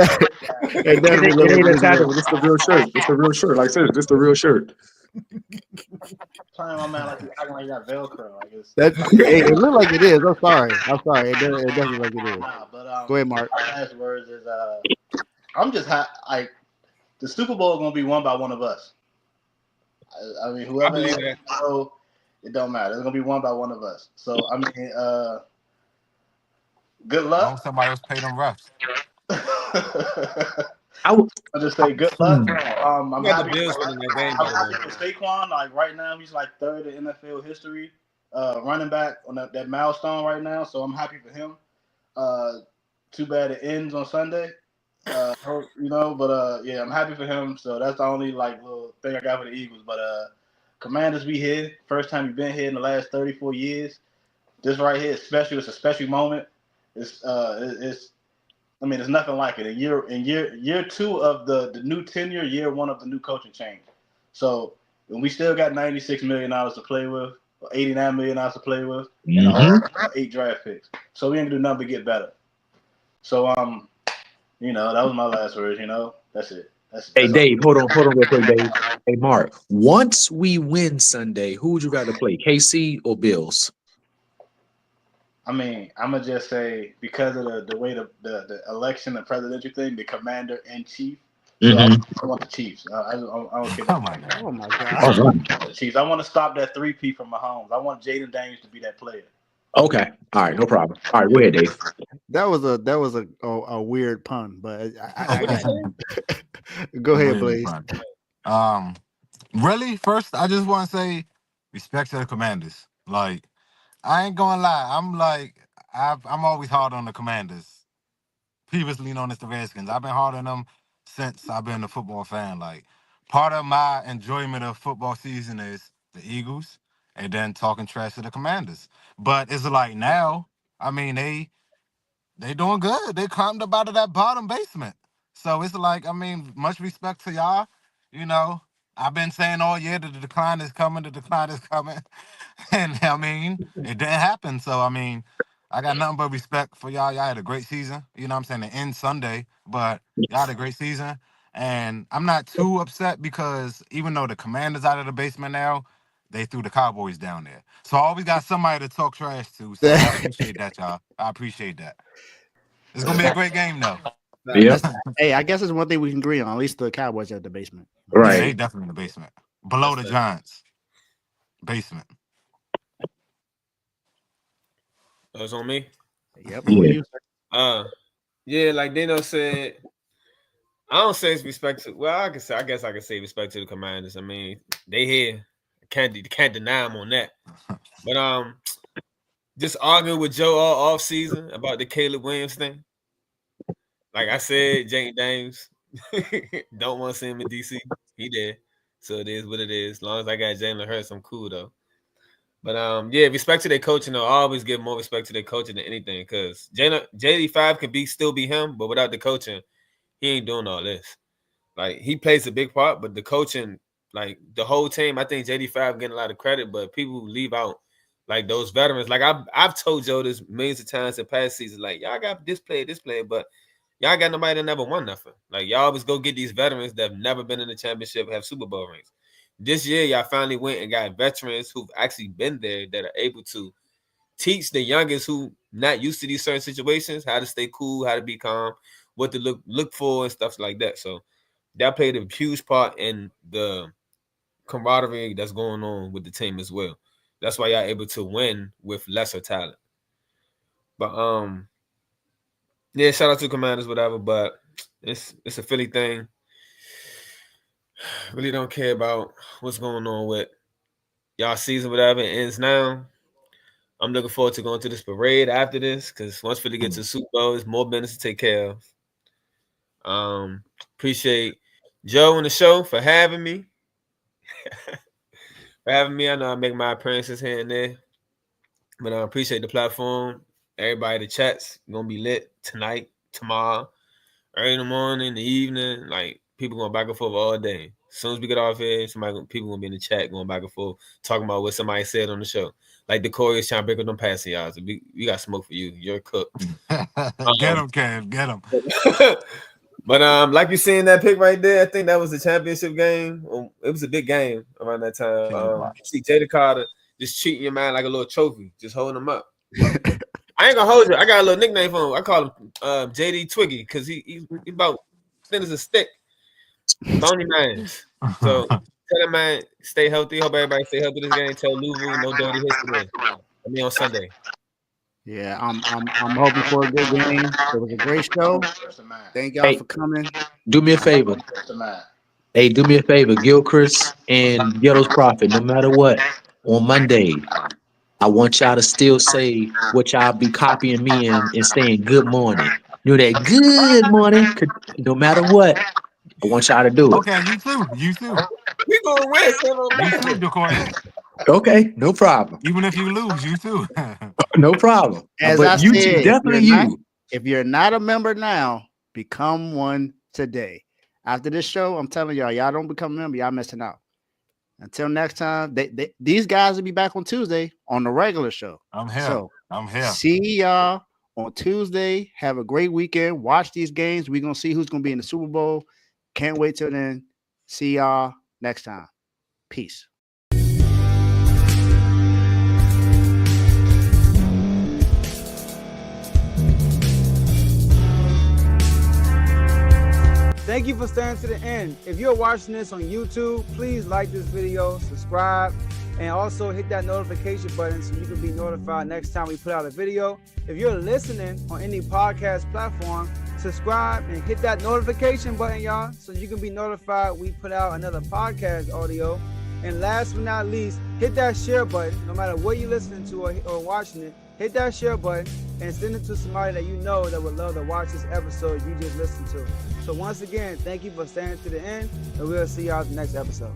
definitely
it
looks
ain't a
like
title.
it.
It's the real shirt. It's the real shirt. Like I said, it's the real shirt.
Playing my man like he's acting like he got Velcro. Like it's
It looked like it is. I'm sorry. It doesn't look like it is.
nah. But
Go ahead, Mark.
my last words is I'm just like the Super Bowl is gonna be won by one of us. I mean,
I
whoever
believe
it
that.
is, it don't matter. It's gonna be won by one of us. So I mean, good
Don't
luck.
somebody else pay them refs.
I'll just say good luck. I'm
You got the
happy.
Bills winning that game,
I'm
though,
happy
man.
for Saquon. Like right now, he's like third in NFL history, running back on that milestone right now. So I'm happy for him. Too bad it ends on Sunday. But yeah, I'm happy for him. So that's the only like little thing I got for the Eagles. But Commanders, we here. First time you've been here in the last 34 years. This right here is special. It's a special moment. It's I mean, there's nothing like it. In year two of the new tenure, year one of the new coaching change. So when we still got $96 million to play with, or $89 million to play with, and 8 draft picks. So we ain't gonna do nothing but get better. So You know, that was my last word. You know, that's it.
Hey,
That's all.
Dave, hold on real quick, Dave. Hey, Mark, once we win Sunday, who would you rather play, KC or Bills?
I mean, I'm gonna just say because of the way the election, the presidential thing, the commander in chief. So
Mm-hmm.
I want the Chiefs. I don't care
Oh
about
my god.
Oh my god.
All right.
the Chiefs. I want to stop that 3P from Mahomes. I want Jaden Daniels to be that player.
Okay. All right. No problem. All right. Go ahead, Dave.
That was a weird pun, but I
What you
got
say?
it. Go ahead,
Really
Blaze.
fun. Um, really, first I just want to say respect to the Commanders. Like, I ain't gonna lie, I'm always hard on the Commanders. Previously known as the Redskins. I've been hard on them since I've been a football fan. Like, part of my enjoyment of football season is the Eagles and then talking trash to the Commanders. But it's like now, I mean, they doing good. They climbed up out of that bottom basement. So it's like, I mean, much respect to y'all. You know, I've been saying all year that the decline is coming, the decline is coming. And I mean, it didn't happen. So I mean, I got nothing but respect for y'all. Y'all had a great season. You know what I'm saying? The end Sunday, but y'all had a great season. And I'm not too upset because even though the Commanders out of the basement now, they threw the Cowboys down there. So I always got somebody to talk trash to. So I appreciate that, y'all. I appreciate that. It's gonna be a great game though.
Yep.
That's hey, I guess it's one thing we can agree on. At least the Cowboys are at the basement.
Yeah, they
Right.
definitely in the basement. Below the Giants. Basement.
That's on me.
Yep, on
Yeah.
you.
Uh, yeah, like Dino said, I don't say it's respect to. Well, I guess I can say respect to the Commanders. I mean, they here. Can't deny them on that. But just arguing with Joe all off season about the Caleb Williams thing. Like I said, Jake Daniels don't want to see him in DC. He did. So it is what it is. As long as I got Jalen Hurts, I'm cool though. But yeah, respect to their coaching though. I always give more respect to their coaching than anything because JD5 can still be him, but without the coaching, he ain't doing all this. Like he plays a big part, but the coaching, like the whole team, I think JD5 getting a lot of credit, but people leave out like those veterans. Like I've told Joe this millions of times in past seasons, like y'all got this player, but y'all got nobody that never won nothing. Like y'all always go get these veterans that have never been in the championship, have Super Bowl rings. This year, y'all finally went and got veterans who've actually been there that are able to teach the youngest who not used to these certain situations how to stay cool, how to be calm, what to look for, and stuff like that. So that played a huge part in the camaraderie that's going on with the team as well. That's why y'all able to win with lesser talent. But yeah, shout out to Commanders, whatever. But it's a Philly thing. Really don't care about what's going on with y'all season, whatever. It ends now. I'm looking forward to going to this parade after this because once Philly gets to the Super Bowl, there's more business to take care of. Appreciate Joe and the show for having me. I know I make my appearances here and there, but I appreciate the platform. Everybody, the chats gonna be lit tonight, tomorrow, early in the morning, the evening. Like people going back and forth all day. As soon as we get off here, people gonna be in the chat going back and forth, talking about what somebody said on the show. Like the Corey is trying to break up them passing yards. We got smoke for you. You're cooked.
Get him, Kev. Get him.
But like you seeing that pick right there, I think that was the championship game. It was a big game around that time. See Jada Carter just treating your man like a little trophy, just holding him up. I ain't gonna hold you. I got a little nickname for him. I call him JD Twiggy because he about thin as a stick, bony minds. So tell him man, stay healthy. Hope everybody stay healthy this game. Tell Louisville no dirty hits today. I mean on Sunday.
Yeah, I'm hoping for a good game. It was a great show. Thank y'all
Hey,
for coming.
do me a favor. Hey, do me a favor, Gilchrist and Ghetto's Prophet, no matter what, on Monday, I want y'all to still say what y'all be copying me and saying good morning. You know that good morning, no matter what. I want y'all to do it.
Okay, you too. You too.
We gonna win, son of
You too,
a
Decoya.
Okay, no problem.
Even if you lose, you too.
No problem.
As I
But you two,
said,
definitely you.
if you're not a member now, become one today. After this show, I'm telling y'all don't become a member, y'all missing out. Until next time, these guys will be back on Tuesday on the regular show.
I'm here.
So
I'm here.
see y'all on Tuesday. Have a great weekend. Watch these games. We're going to see who's going to be in the Super Bowl. Can't wait till then. See y'all next time. Peace.
Thank you for staying to the end. If you're watching this on YouTube, please like this video, subscribe, and also hit that notification button so you can be notified next time we put out a video. If you're listening on any podcast platform, subscribe and hit that notification button, y'all, so you can be notified we put out another podcast audio. And last but not least, hit that share button. No matter what you're listening to or watching it, hit that share button and send it to somebody that you know that would love to watch this episode you just listened to. So once again, thank you for staying to the end, and we'll see y'all in the next episode.